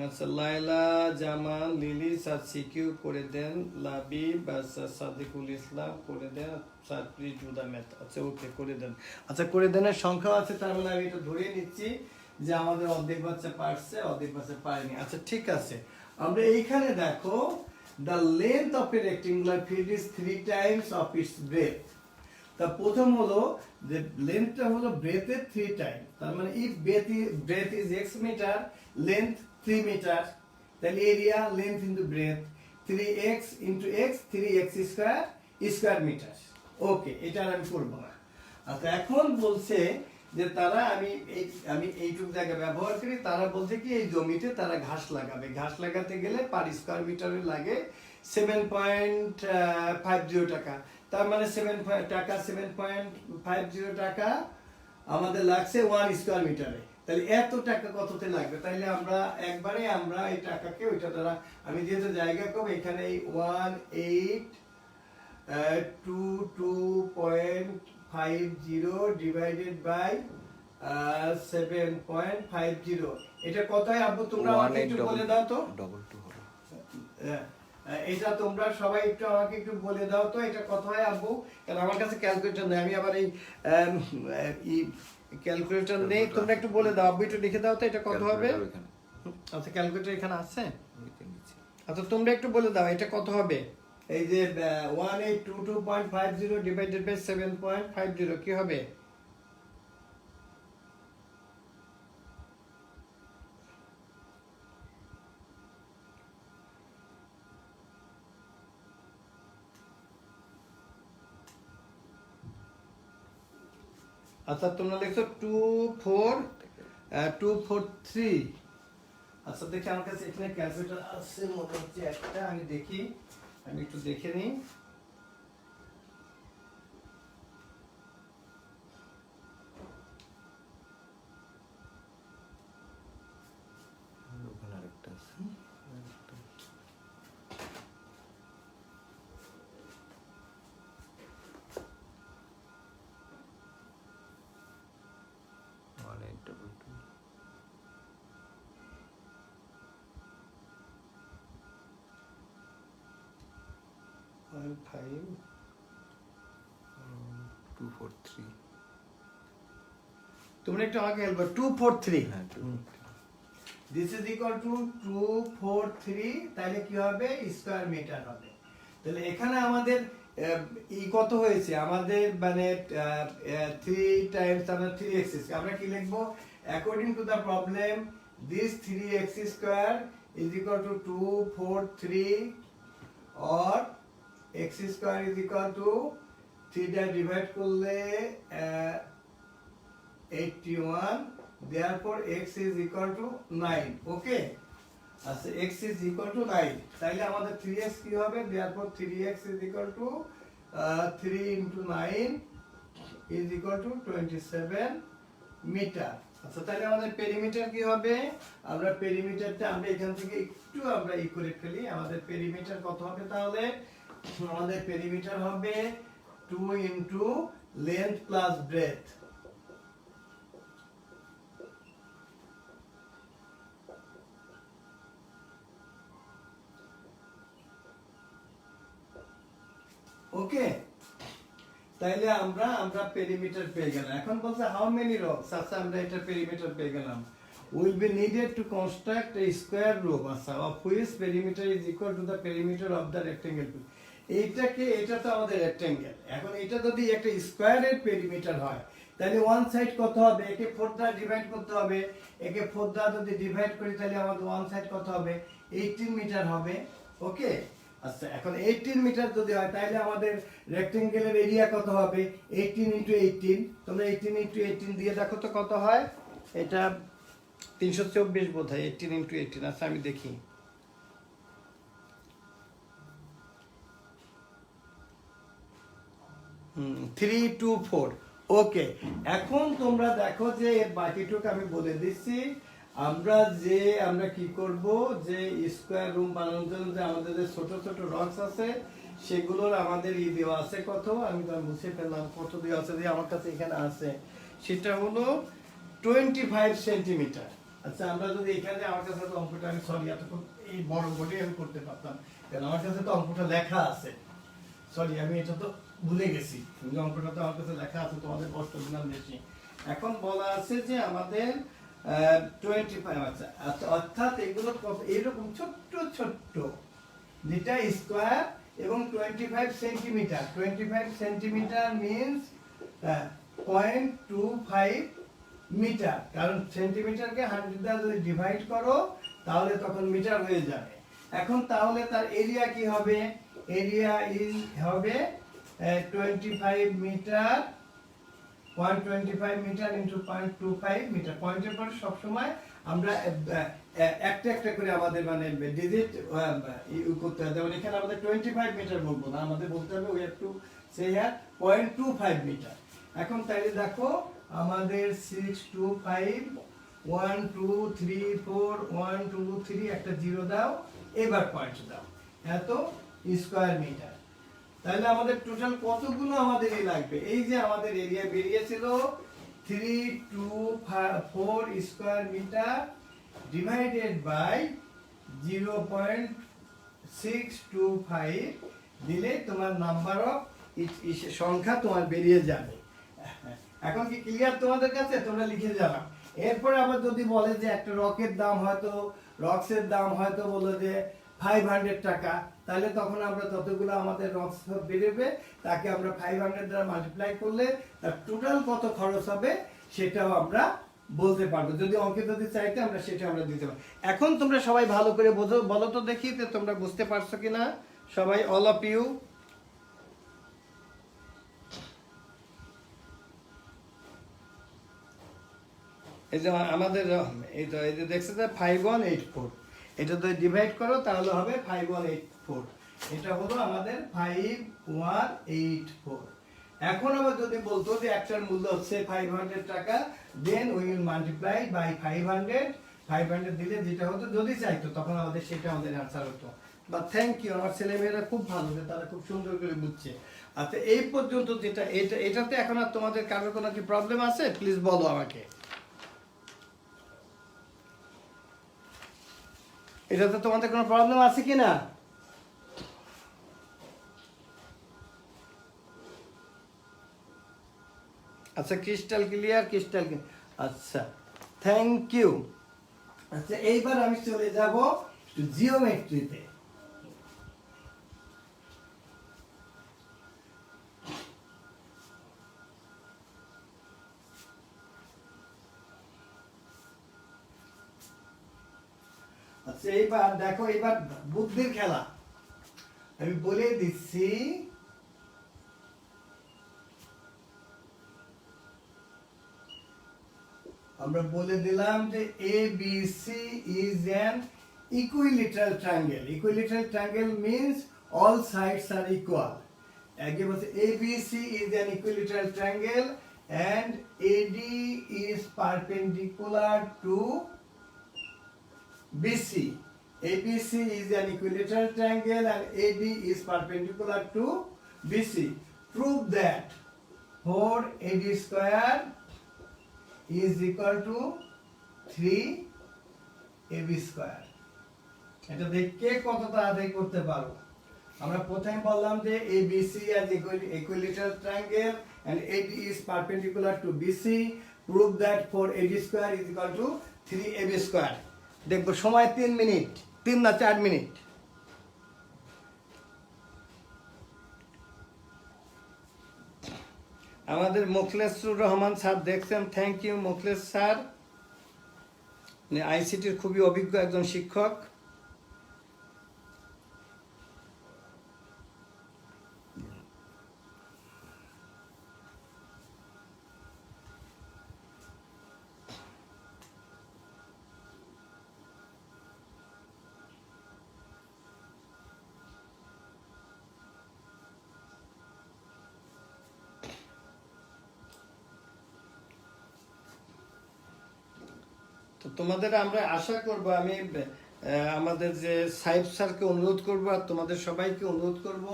আচ্ছা লাইলা জামান লিলি স্যার সিকিউ করে দেন। লাবিব স্যার সাদিকুল ইসলাম করে দেন। Sir please do the math. আচ্ছা ওকে করে দেন। আচ্ছা করে দেনের সংখ্যা আছে, তার মানে আমি এটা ধরে নিচ্ছি যে আমাদের অর্ধেক বাচ্চা পারছে, অর্ধেক বাচ্চা পারেনি। আচ্ছা ঠিক আছে, আমরা এইখানে দেখো the length of a rectangular field is 3 times of its breadth. তা প্রথম হলো যে লেন্থটা হলো ব্রেথের 3 টাইম, তার মানে if breadth is x metre, length 3 metre, তাহলে area length into breadth 3x into x, 3x square metre. Okay, এটা আর আমি করব না। আচ্ছা এখন বলছে যে তারা আমি এইটুকু জায়গা ব্যবহার করি, তারা বলছে কি এই জমিতে তারা ঘাস লাগাবে। ঘাস লাগাতে গেলে পার স্কয়ার মিটারে লাগে 7.50 টাকা। তার মানে 7.50 টাকা আমাদের লাগছে 1 স্কয়ার মিটারে। তাহলে এত টাকা কততে লাগবে? তাইলে আমরা একবারে আমরা এই টাকাকে ওইটা দ্বারা, আমি যেহেতু জায়গা কম এখানে 1822.50 ডিভাইডেড বাই 7.50, এটা কত হয় আব্বু তোমরা আমাকে একটু বলে দাও তো। এটা তোমরা সবাই একটু আমাকে একটু বলে দাও তো এটা কত হয় আব্বু, কারণ আমার কাছে ক্যালকুলেটর নেই, আমি আবার এই ক্যালকুলেটর নেই। তোমরা একটু বলে দাও আব্বু, একটু লিখে দাও তো এটা কত হবে। আচ্ছা ক্যালকুলেটর এখানে আছে। আচ্ছা তোমরা একটু বলে দাও এটা কত হবে। এই যে 1822.50 ডিভাইডেড বাই 7.50 কি হবে? আচ্ছা তোমরা লিখছো 243। আচ্ছা দেখি আমার কাছে এখানে ক্যালকুলেটর আছে মনে হচ্ছে একটা, আমি দেখি আমি একটু দেখে নিই। ওখানে আরেকটা আছে। ফাইভ 243। তোমরা একটু আমাকে হেল্প করো। 243, হ্যাঁ 243। দিস ইজ ইকুয়াল টু 243, তাহলে কি হবে? স্কয়ার মিটার হবে। তাহলে এখানে আমাদের কত হয়েছে? আমাদের মানে 3 টাইমস আমরা 3x, আমরা কি লিখবো? According to the problem this 3x square is equal two 243 or x square is equal two 3 দ্বারা ডিভাইড করলে 81, therefore x is equal to 9. ওকে, আচ্ছা x is equal to 9, তাইলে আমাদের 3x কি হবে? therefore 3x is equal to 3 into 9 is equal to 27 metre. আচ্ছা তাহলে আমাদের পেরিমিটার কি হবে? আমরা পেরিমিটারটা আমরা এখান থেকে একটু আমরা করে ফেলি। আমাদের পেরিমিটার কত হবে তাহলে? আমাদের পেরিমিটার হবে 2 into length plus breadth। ওকে, তাইলে আমরা পেরিমিটার পেয়ে গেলাম। এখন বলছে হাউ মেনি রকস? আচ্ছা আমরা এটা পেরিমিটার পেয়ে গেলাম। Will be needed to construct a square room, আচ্ছা, of which perimeter is equal to the perimeter of the rectangle. এটা তো আমাদের রেক্টেঙ্গেল। এখন এটা যদি একটা স্কয়ারের পেরিমিটার হয় তাহলে ওয়ান সাইড কত হবে? একে 4 দ্বারা ডিভাইড করতে হবে। একে 4 দ্বারা যদি ডিভাইড করি তাহলে আমাদের ওয়ান সাইড কত হবে? 18 মিটার হবে। ওকে, আচ্ছা এখন 18 মিটার যদি হয় তাহলে আমাদের রেক্টেঙ্গেলের এরিয়া কত হবে? 18 ইন্টু 18। তোমরা 18 ইন্টু 18 দিয়ে দেখো তো কত হয়। এটা 324 বোধ হয়। 18 ইন্টু 18, আচ্ছা আমি দেখি। 324। ওকে, এখন তোমরা দেখো যে এর বাকিটুকু আমি বলে দিচ্ছি। আমরা কি করব, যে স্কয়ার রুম বানানোর জন্য যে আমাদের যে ছোট ছোট রক্স আছে সেগুলোর আমাদের দেওয়া আছে কত, আমি তো বুঝে ফেললাম কত দেওয়া আছে, যে আমার কাছে এখানে আছে, সেটা হলো 25 সেন্টিমিটার। আচ্ছা আমরা যদি এখানে, আমার কাছে তো অঙ্কটা, আমি সরি এতক্ষণ এই বড় বডি আমি করতে পারতাম, কারণ আমার কাছে তো অঙ্কটা লেখা আছে। সরি আমি এটা তো ভুলে গেছি, অঙ্কটা তো আমার কাছে লেখা আছে, তোমাদের কষ্ট দিলাম বেশি। এখন বলা আছে যে আমাদের 25, আচ্ছা অর্থাৎ এগুলো এরকম ছোট্ট ছোট্ট যেটা স্কয়ার এবং 25 সেন্টিমিটার। 25 সেন্টিমিটার মিন্স 0.25 মিটার, কারণ সেন্টিমিটারকে 100 দ্বারা যদি ডিভাইড করো তাহলে তখন মিটার হয়ে যাবে। এখন তাহলে তার এরিয়া কি হবে? এরিয়া হবে 25 মিটার, 0.25 মিটার ইন্টু 0.25 মিটার। পয়েন্টের পরে সবসময় আমরা একটা একটা করে আমাদের মানে ডিজিট করতে হবে। যেমন এখানে আমাদের 25 মিটার বলবো না, আমাদের বলতে হবে we have to say here 0.25 metre. এখন তাইলে দেখো আমাদের 625, 1 2 3 4, 1 2 3, একটা জিরো দাও, এবার পয়েন্ট দাও, এত স্কয়ার মিটার। তাহলে আমাদের টোটাল কতগুলো আমাদের লাগবে? এই যে আমাদের এরিয়া বেরিয়েছিল 324 স্কয়ার মিটার ডিভাইডেড বাই 0.625 দিলে তোমার নাম্বার অফ সংখ্যা তোমার বেরিয়ে যাবে। এখন কি ক্লিয়ার তোমাদের কাছে? তোমরা লিখে যাও। এরপরে আবার যদি বলে যে একটা রকের দাম হয়তো, রক্সের দাম হয়তো বলো যে 500 টাকা, তাহলে তখন আমরা ততগুলো আমাদের রক্স বেরোবে, তাকে আমরা 500 দ্বারা মাল্টিপ্লাই করলে তার টোটাল কত খরচ হবে সেটাও আমরা বলতে পারবো। যদি অঙ্কে যদি চাইতে আমরা সেটা আমরা দিতে পারবো। এখন তোমরা সবাই ভালো করে বলো তো দেখি যে তোমরা বুঝতে পারছো কিনা সবাই, অল অফ ইউ। এই যে আমাদের এই যে দেখছো যে 5184, এটা যদি ডিভাইড করো তাহলে হবে 5184। এটা হলো আমাদের 5184। এখন আবার যদি বলতো যে একটার মূল্য হচ্ছে 500 টাকা, then we will multiply by 500 দিলে যেটা হতো, যদি চাইতো তখন আমাদের সেটা আমাদের আনসার হতো। বা থ্যাংক ইউ, আমার ছেলেমেয়েরা খুব ভালো, যে তারা খুব সুন্দর করে বুঝছে। আচ্ছা, এই পর্যন্ত যেটা এটাতে এখন আর তোমাদের কারোর কোনো কি প্রবলেম আছে? প্লিজ বলো আমাকে। এটাতে তোমাদের কোনো প্রবলেম আছে কি না? আচ্ছা, ক্রিস্টাল ক্লিয়ার, আচ্ছা, থ্যাংক ইউ। আচ্ছা, এইবার আমি চলে যাব জিওমেট্রিতে। আচ্ছা, এইবার দেখো, এইবার বুদ্ধির খেলা আমি বলে দিচ্ছি। আমরা বলে দিলাম যে ABC is an equilateral triangle. Equilateral triangle means all sides are equal. আগে বলছে ABC is an equilateral triangle and AD is perpendicular to BC. ABC is an equilateral triangle and AD is perpendicular to BC. Prove that 4AD square is equal to 3AB square. এটা দেখে কত তাড়াতাড়ি করতে পারো। আমরা প্রথমে বললাম যে ABC is equilateral triangle and AD is perpendicular to BC. Prove that 4AD square is equal to 3AB square. দেখবো সময় 3 মিনিট, 3 না 4 মিনিট। আমাদের মোখলেসুর রহমান স্যার দেখছেন, থ্যাংক ইউ মোখলেস স্যার, আইসিটির খুবই অভিজ্ঞ একজন শিক্ষক। তো তোমাদের আমরা আশা করব, আমি আমাদের যে সাহেব স্যারকে অনুরোধ করব আর তোমাদের সবাইকে অনুরোধ করব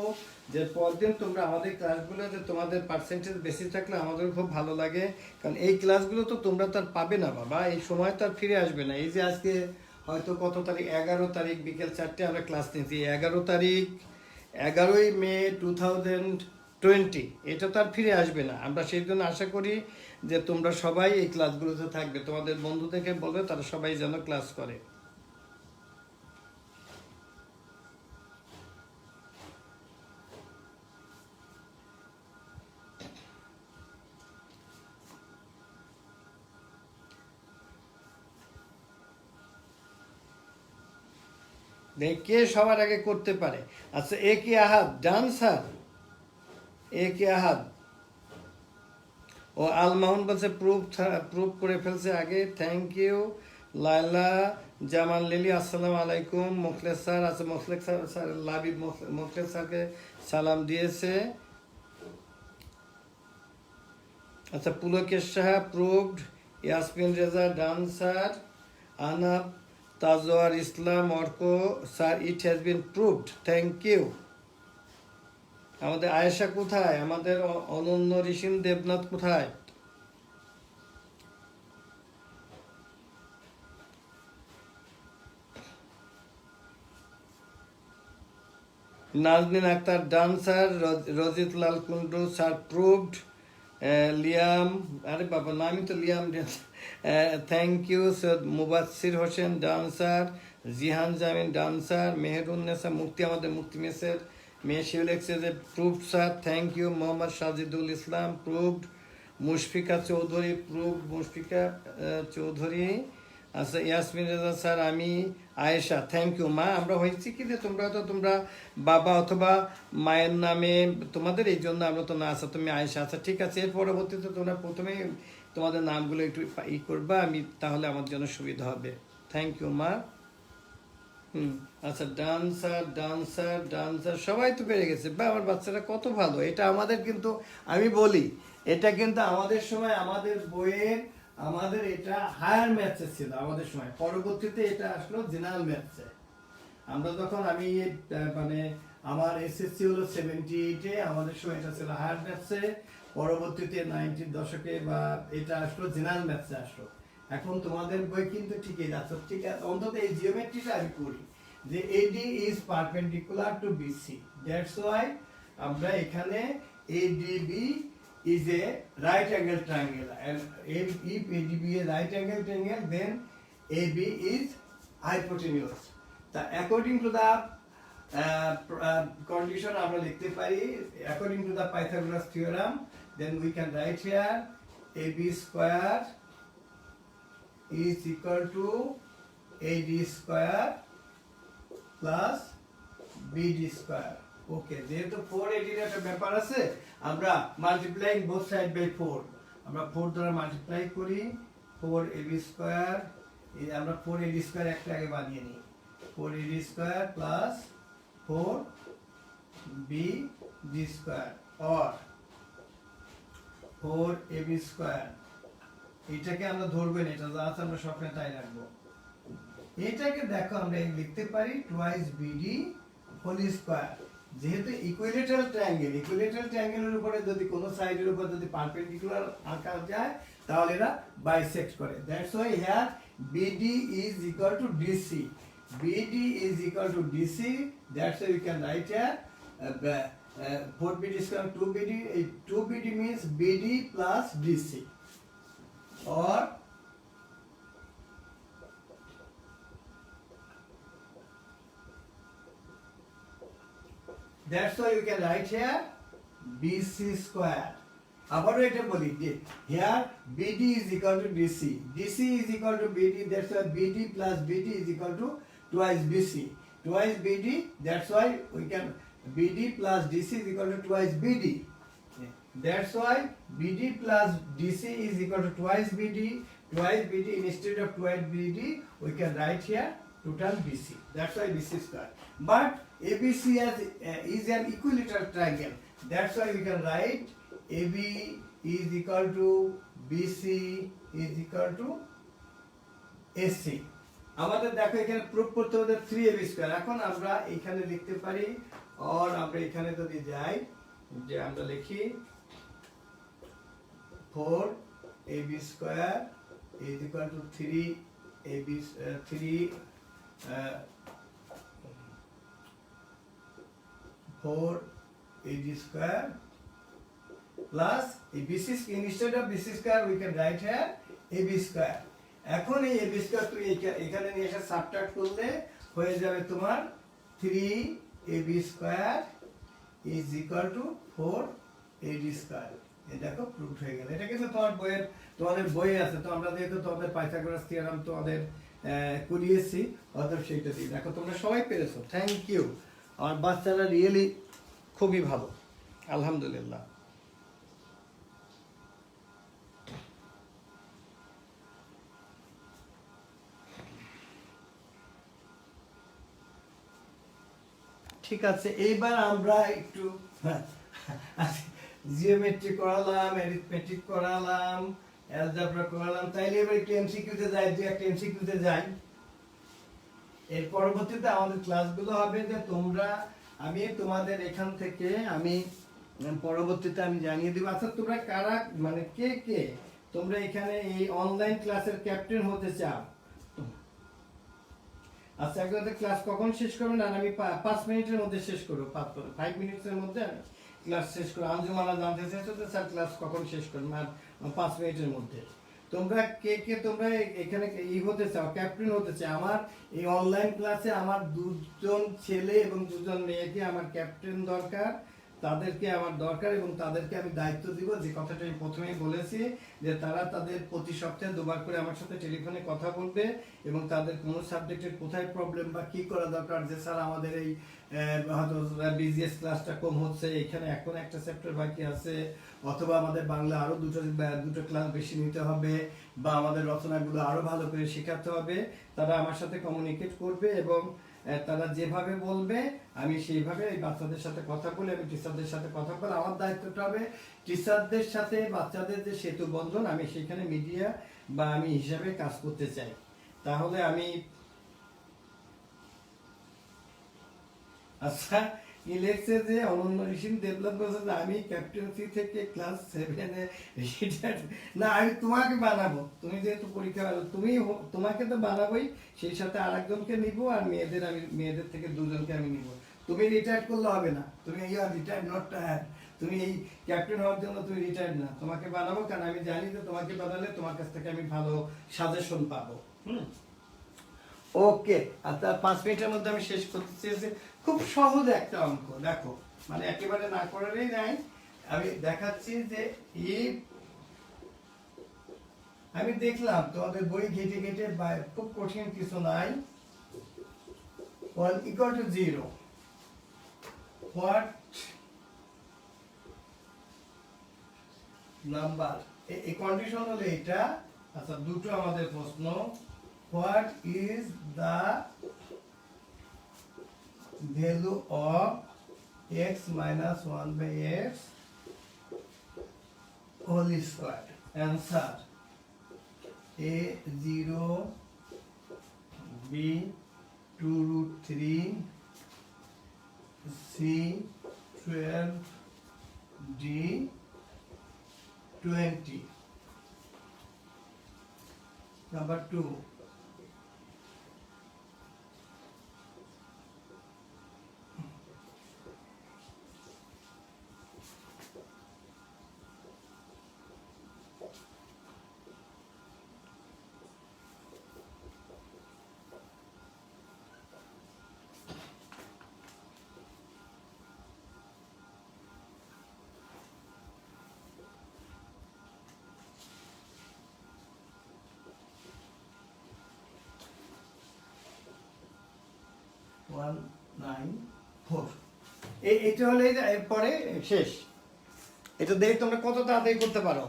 যে পরদিন তোমরা আমাদের ক্লাসগুলোতে তোমাদের পার্সেন্টেজ বেশি থাকলে আমাদের খুব ভালো লাগে। কারণ এই ক্লাসগুলো তো তোমরা তো আর পাবে না বাবা, এই সময় তো আর ফিরে আসবে না। এই যে আজকে হয়তো কত তারিখ, 11 তারিখ বিকেল 4টে আমরা ক্লাস নিয়েছি, 11 তারিখ 11ই মে 2020, এটা তো আর ফিরে আসবে না। আমরা সেই জন্য আশা করি যে তোমরা সবাই এই ক্লাসগুলোতে থাকবে, তোমাদের বন্ধুদেরকে বলবে তারা সবাই যেন ক্লাস করে। কে সবার আগে করতে পারে? আচ্ছা, এ কে আহাদ ডান স্যার, এ কে আহাদ ও আল মাউন বলছে প্রুফ করে ফেলছে আগে, থ্যাংক ইউ। লাইলা জামান লিলি আসসালামু আলাইকুম। মোখলেস স্যার আছে, মোখলেস স্যার লাবিব মোখলেস স্যারকে সালাম দিয়েছে। আচ্ছা, Pulkesh Saha proved, Yasmin Reza done sir, Anab Tazwar Islam Arko sir it has been proved, thank you. আমাদের আয়েশা কোথায়? আমাদের অনন্য ঋষিন দেবনাথ কোথায়? Naznin Akter done sir, Rajit Lal Kundu sir proved, Liam, আরে বাবা নামই তো Liam, thank you. Syed Mubasir Hossain done sir, Jihan Jamin done sir, Meherunnesa মুক্তি, আমাদের মুক্তি মেসের মেয়ে, সে লিখছে যে proved sir, thank you. Mohammad Sajidul Islam proved, Mushfika Chowdhury proved, Mushfika Chowdhury. আচ্ছা, ইয়াসমিন রেজা স্যার, আমি আয়েশা, থ্যাংক ইউ। মা, আমরা হয়েছি কি যে তোমরা বাবা অথবা মায়ের নামে তোমাদের, এই জন্য আমরা তো না। আচ্ছা, তুমি আয়েশা, আচ্ছা ঠিক আছে। এর পরবর্তীতে তোমরা প্রথমে তোমাদের নামগুলো একটু করবা, আমি তাহলে আমার জন্য সুবিধা হবে। থ্যাংক ইউ মা। আচ্ছা, ডান্সার সবাই তো পেরে গেছে। বা আমার বাচ্চারা কত ভালো। এটা আমাদের কিন্তু, আমি বলি, এটা কিন্তু আমাদের সময় আমাদের বইয়ের আমাদের এটা হায়ার ম্যাথসে ছিল আমাদের সময়। পরবর্তীতে এটা আসলো জেনারেল ম্যাথসে। আমরা যখন আমি মানে আমার এসএসসি হলো 78-এ, আমাদের সময় এটা ছিল হায়ার ম্যাথসে। পরবর্তীতে 90-র দশকে বা এটা আসলো জেনারেল ম্যাথসে আসলো। এখন তোমাদের বই কিন্তু ঠিকই যাচ্ছে, ঠিক আছে। অন্তত এই জিওমেট্রিটা আমি করি যে AD is perpendicular to BC, that's why আমরা এখানে ADB is a right angle triangle, and if ADB is a right angle triangle, then AB is hypotenuse. তা according to the condition আমরা লিখতে পারি, according to the Pythagoras theorem, then we can write here AB square is equal to AD square plus BD square. Okay, যেহেতু 4AD এর একটা ব্যাপার আছে, আমরা মাল্টিপ্লাইং বোথ সাইড বাই 4, আমরা 4 দ্বারা মাল্টিপ্লাই করি। 4AB square, এই আমরা 4AD square একটা আগে বানিয়ে নিই। 4AD square plus 4BD square or 4AB square, এটাকে আমরা ধরবেন, এটা যা আছে আমরা সবসময় তাই রাখবো। এটাকে দেখো আমরা লিখতে পারি টুয়াইস বিডি হোল স্কয়ার। যেহেতু ইকুইলেটারাল ট্রায়াঙ্গেলের উপরে যদি কোনো সাইডের উপর যদি পারপেন্ডিকুলার আঁকা যায় তাহলে এরা বাইসেক্ট করে। That's why here BD is equal two DC. BD is equal two DC, that's why we can write here 4BD square 2BD, 2BD means BD plus DC, or that's why you can write here BC square. আবারও এটা বলি যে here BD is equal to DC, DC is equal to BD, that's why BD plus BD is equal to twice BC, twice BD, that's why we can BD plus DC is equal to twice BD. That's why BD plus DC is equal to twice BD. Twice BD, instead of twice BD, we can write here total BC. That's why BC square. But ABC is an equilateral triangle. That's why we can write AB is equal to BC is equal to AC. আমাদের দেখো এখানে proof করতে হবে 3AB square. এখন আমরা এখানে লিখতে পারি, আর আমরা এখানে যদি যাই যে আমরা লিখি 4AB square is equal to 3AB 4AD square plus BC, instead of BC square we can write here AB square. এখন এই AB square তুই এখানে নিয়ে এসে সাবট্রাক্ট করলে হয়ে যাবে তোমার 3AB square is equal to 4AD square. এই দেখো প্রুফ হয়ে গেল। এটা কিন্তু তোমাদের বইয়ে আছে, তো আমরা যেহেতু তোমাদের পাইথাগোরাস থিওরেম তোমাদের করিয়েছি, অতএব সেইটা দিয়ে দেখো তোমরা সবাই পেরেছো। Thank you. আমার বাচ্চারা রিয়েলি খুবই ভালো, আলহামদুলিল্লাহ। ঠিক আছে, এইবার আমরা একটু জিওমেট্রি করালাম, অ্যারিথমেটিক করালাম, অ্যালজেব্রা করালাম, তাইলে এবার একটু এমসিকিউতে যাই, যে একটা এমসিকিউতে যাই। এর পরবর্তীতে আমাদের ক্লাসগুলো হবে যে তোমরা, আমি তোমাদের এখান থেকে আমি পরবর্তীতে আমি জানিয়ে দিব। আচ্ছা তোমরা কারা, মানে কে কে তোমরা এখানে এই অনলাইন ক্লাসের ক্যাপ্টেন হতে চাও? আচ্ছা একসাথে ক্লাস কখন শেষ করবেন? আর আমি 5 মিনিটের মধ্যে শেষ করবো, 5 মিনিটের মধ্যে ক্লাস শেষ করবো। আঞ্জুমানা জানতে চাইছো যে স্যার ক্লাস কখন শেষ করবেন? আর 5 মিনিটের মধ্যে। তোমরা কে কে তোমরা এখানে হতে চাও, ক্যাপ্টেন হতে চাও? আমার এই অনলাইন ক্লাসে আমার 2জন ছেলে এবং 2জন মেয়েকে আমার ক্যাপ্টেন দরকার, তাদেরকে আমার দরকার, এবং তাদেরকে আমি দায়িত্ব দিব, যে কথাটা আমি প্রথমেই বলেছি, যে তারা তাদের প্রতি সপ্তাহে 2বার করে আমার সাথে টেলিফোনে কথা বলবে এবং তাদের কোনো সাবজেক্টের কোথায় প্রবলেম বা কি করা দরকার, যে স্যার আমাদের এই হয়তো বিজিএস ক্লাসটা কম হচ্ছে, এখানে এখন একটা চ্যাপ্টার বাকি আছে, অথবা আমাদের বাংলা আরও দুটো ক্লাস বেশি নিতে হবে, বা আমাদের রচনাগুলো আরও ভালো করে শেখাতে হবে, তারা আমার সাথে কমিউনিকেট করবে এবং তারা যেভাবে বলবে আমি সেইভাবে এই বাচ্চাদের সাথে কথা বলে, আমি টিচারদের সাথে কথা বলে, আমার দায়িত্বটা হবে টিচারদের সাথে বাচ্চাদের যে সেতু বন্ধন, আমি সেখানে মিডিয়া বা আমি হিসাবে কাজ করতে চাই। তাহলে আমি আচ্ছা, কি লিখছে যে অনন্য ঋষি ডেভেলপ করেছে যে আমি ক্যাপ্টেন্সি থেকে ক্লাস 7-এ রিটায়ার্ড। না, আমি তোমাকে বানাবো, তুমি যেহেতু পরীক্ষা তুমি তোমাকে তো বানাবোই, সেই সাথে আরেকজনকে নিব, আর আমি মেয়েদের থেকে দুজনকে আমি নিব। তুমি রিটায়ার্ড করলে হবে না, তুমি you are retired not tired. তুমি এই ক্যাপ্টেন হওয়ার জন্য তুমি রিটায়ার্ড না, তোমাকে বানাবো, কারণ আমি জানি যে তোমাকে বানালে তোমার কাছ থেকে আমি ভালো সাজেশন পাবো। ওকে, আর তার 5 মিনিটের মধ্যে আমি শেষ করতে চেয়েছি। খুব সহজ একটা অঙ্ক, দেখো, মানে একেবারে না করারই নাই। আমি দেখাচ্ছি যে আমি দেখলাম তোমাদের বই ঘেটে ঘেটে, খুব কঠিন কিছু নাই। 1 equal to 0, what নাম্বার, এই কন্ডিশন হলো এটা। আচ্ছা, দুটো আমাদের প্রশ্ন, what is the value of x minus 1 by x whole square? Answer A 0, B 2 root 3, C 12, D 20. Number 2, one 9 4। এটা হলে এরপরে শেষ। এটা দেখে তোমরা কত তাড়াতাড়ি করতে পারো।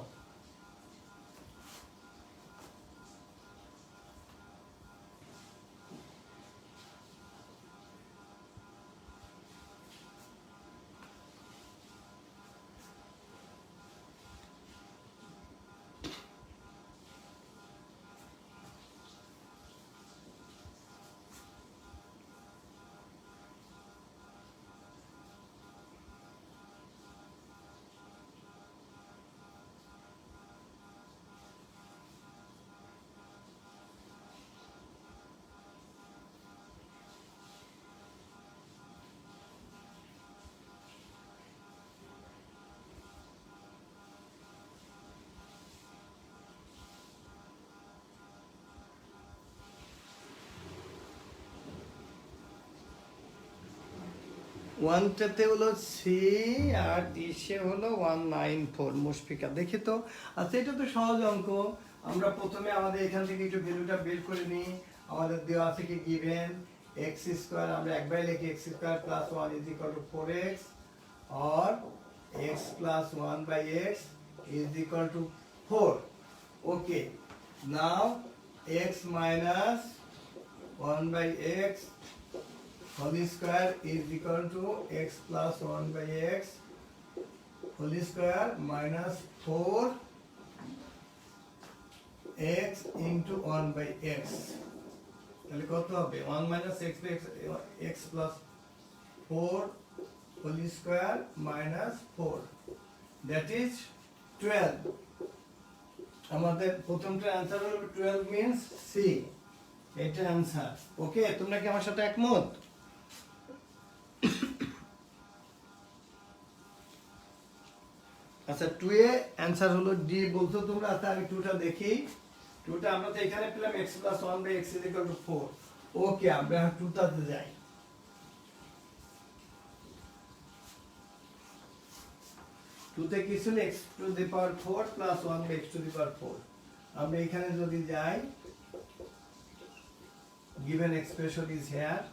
ওয়ানটাতে হলো সি, আর ডিসে হলো 194। মুশফিকা, দেখি তো। আচ্ছা, এটা তো সহজ অঙ্ক। আমরা প্রথমে আমাদের এখান থেকে একটু ভ্যালুটা বের করে নিই। আমাদের দেওয়া আছে কি গিভেন এক্স স্কোয়ার, আমরা একবারে লিখি x square plus 1 is equal two 4x, or x plus 1 by x is equal to 4. Okay, now x minus 1 by x whole square is equal to x plus 1 by x whole square minus 4x into 1 by x. তাহলে কত হবে? 1 minus x by x plus 4 whole square minus 4, that is 12. আমাদের প্রথমটা answer হলো 12 means C, এটা answer. ওকে, তোমরা কি আমার সাথে একমত? আচ্ছা, 2 এ অ্যান্সার হলো ডি বলছো তোমরা। আচ্ছা, আমি 2টা দেখি। 2টা আমরা তো এখানে পেলাম x plus 1 by x is equal to 4। ওকে, আমরা 2টাতে যাই। 2তে কি ছিল? x to the power 4 plus 1 by x to the power 4। আমরা এখানে যদি যাই, given expression is here,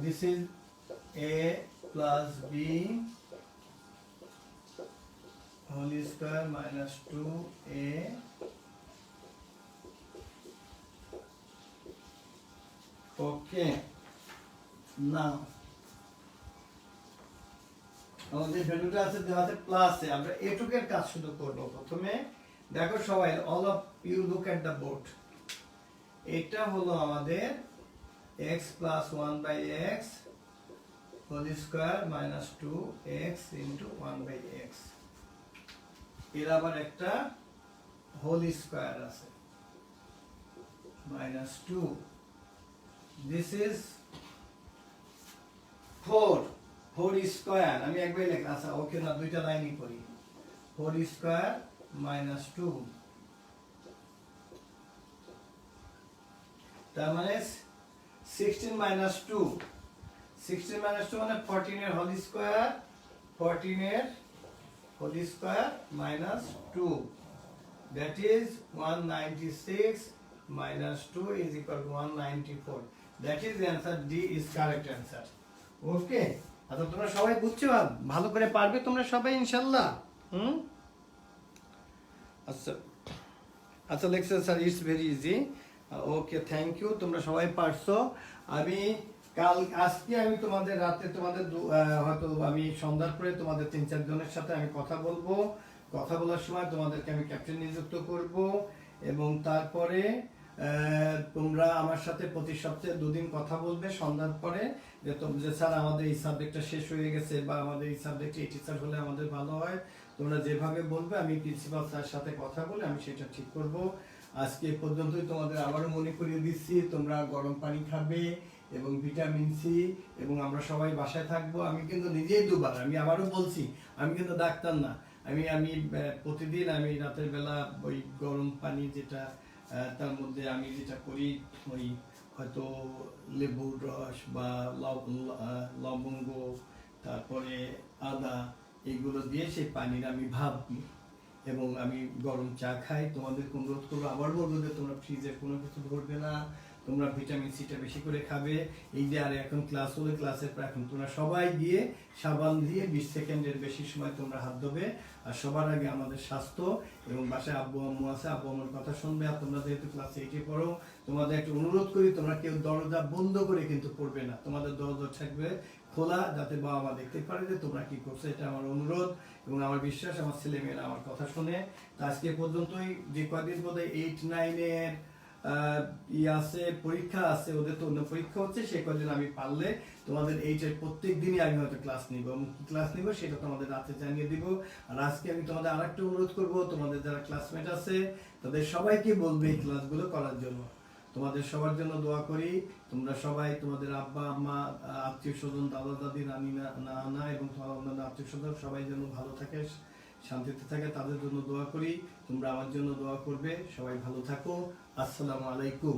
this is a plus b whole whole square minus 2a okay now আমাদের ভ্যালুটা আছে দেওয়া আছে প্লাসে আমরা এটুকের কাজ শুরু করব প্রথমে দেখো সবাই all of you look at the board এটা হলো আমাদের x plus 1 by x whole square minus 2x into 1 by x এর আবার একটা হোল স্কয়ার আছে minus 2 this is 4 স্কয়ার আমি একবার লেখা আছে ওকে না দুইটা লাইনই করি 4 স্কয়ার minus 2 তার মানে 16 minus 2 16 minus 2 মানে 14 এর হোল স্কয়ার 14 এর whole square minus 2 that is 196 minus 2 is equal to 194 that is the answer D is correct answer okay আচ্ছা তোমরা সবাই বুঝছো ভালো করে পারবে তোমরা সবাই ইনশাআল্লাহ আচ্ছা আচ্ছা lecture sir it's very easy okay thank you তোমরা সবাই পারছো আমি কাল আজকে আমি তোমাদের রাতে তোমাদের হয়তো আমি সন্ধ্যার পরে তোমাদের 3-4 জনের সাথে আমি কথা বলবো কথা বলার সময় তোমাদেরকে আমি ক্যাপ্টেন নিযুক্ত করব এবং তারপরে তোমরা আমার সাথে প্রতি সপ্তাহে 2 দিন কথা বলবে সন্ধ্যার পরে যে স্যার আমাদের এই সাবজেক্টটা শেষ হয়ে গেছে বা আমাদের এই সাবজেক্টে এই টিচার হলে আমাদের ভালো হয় তোমরা যেভাবে বলবে আমি প্রিন্সিপাল স্যারের সাথে কথা বলে আমি সেটা ঠিক করব আজকে পর্যন্তই তোমাদের আবারও মনে করিয়ে দিচ্ছি তোমরা গরম পানি খাবে এবং ভিটামিন সি এবং আমরা সবাই বাসায় থাকবো আমি কিন্তু নিজেই দুবার আমি আবারও বলছি আমি কিন্তু ডাক্তার না আমি প্রতিদিন আমি রাতের বেলা ওই গরম পানি যেটা তার মধ্যে আমি যেটা করি ওই হয়তো লেবুর রস বা লবঙ্গ তারপরে আদা এগুলো দিয়ে সেই পানির আমি ভাপ নিই এবং আমি গরম চা খাই তোমাদেরকে অনুরোধ করবো আবার বলবো যে তোমরা ফ্রিজে কোনো কিছু ধরবে না তোমরা ভিটামিন সিটা বেশি করে খাবে এই যে আর এখন ক্লাস হলে ক্লাসের পর এখন তোমরা সবাই গিয়ে সাবান দিয়ে 20 সেকেন্ডের বেশি সময় তোমরা হাত ধোবে আর সবার আগে আমাদের স্বাস্থ্য এবং বাসায় আব্বু আম্মু আছে আব্বু আম্মুর কথা শুনবে আর তোমরা যেহেতু ক্লাস 8-এ পড়ো তোমাদের একটা অনুরোধ করি তোমরা কেউ দরজা বন্ধ করে কিন্তু পড়বে না তোমাদের দরজা থাকবে খোলা যাতে বাবা মা দেখতে পারে যে তোমরা কি করছো এটা আমার অনুরোধ এবং আমার বিশ্বাস আমার ছেলে মেয়েরা আমার কথা শুনে আজকে পর্যন্তই যে কদিন বোধহয় 8-9 এর আছে পরীক্ষা আছে ওদের তো অন্য পরীক্ষা হচ্ছে সেই কদিন আমি পারলে তোমাদের 8 এর প্রত্যেক দিনই আমি হয়তো ক্লাস নিব এবং কি ক্লাস নিব সেটা তোমাদের রাতে জানিয়ে দিব আর আজকে আমি তোমাদের আরেকটা অনুরোধ করব তোমাদের যারা ক্লাসমেট আছে তাদের সবাইকে বলবে এই ক্লাসগুলো করার জন্য তোমাদের সবার জন্য দোয়া করি তোমরা সবাই তোমাদের আব্বা আম্মা আত্মীয় স্বজন দাদা দাদি নানা এবং তোমার অন্যান্য আত্মীয় স্বজন সবাই যেন ভালো থাকে শান্তিতে থাকে তাদের জন্য দোয়া করি তোমরা আমার জন্য দোয়া করবে সবাই ভালো থাকো আসসালামু আলাইকুম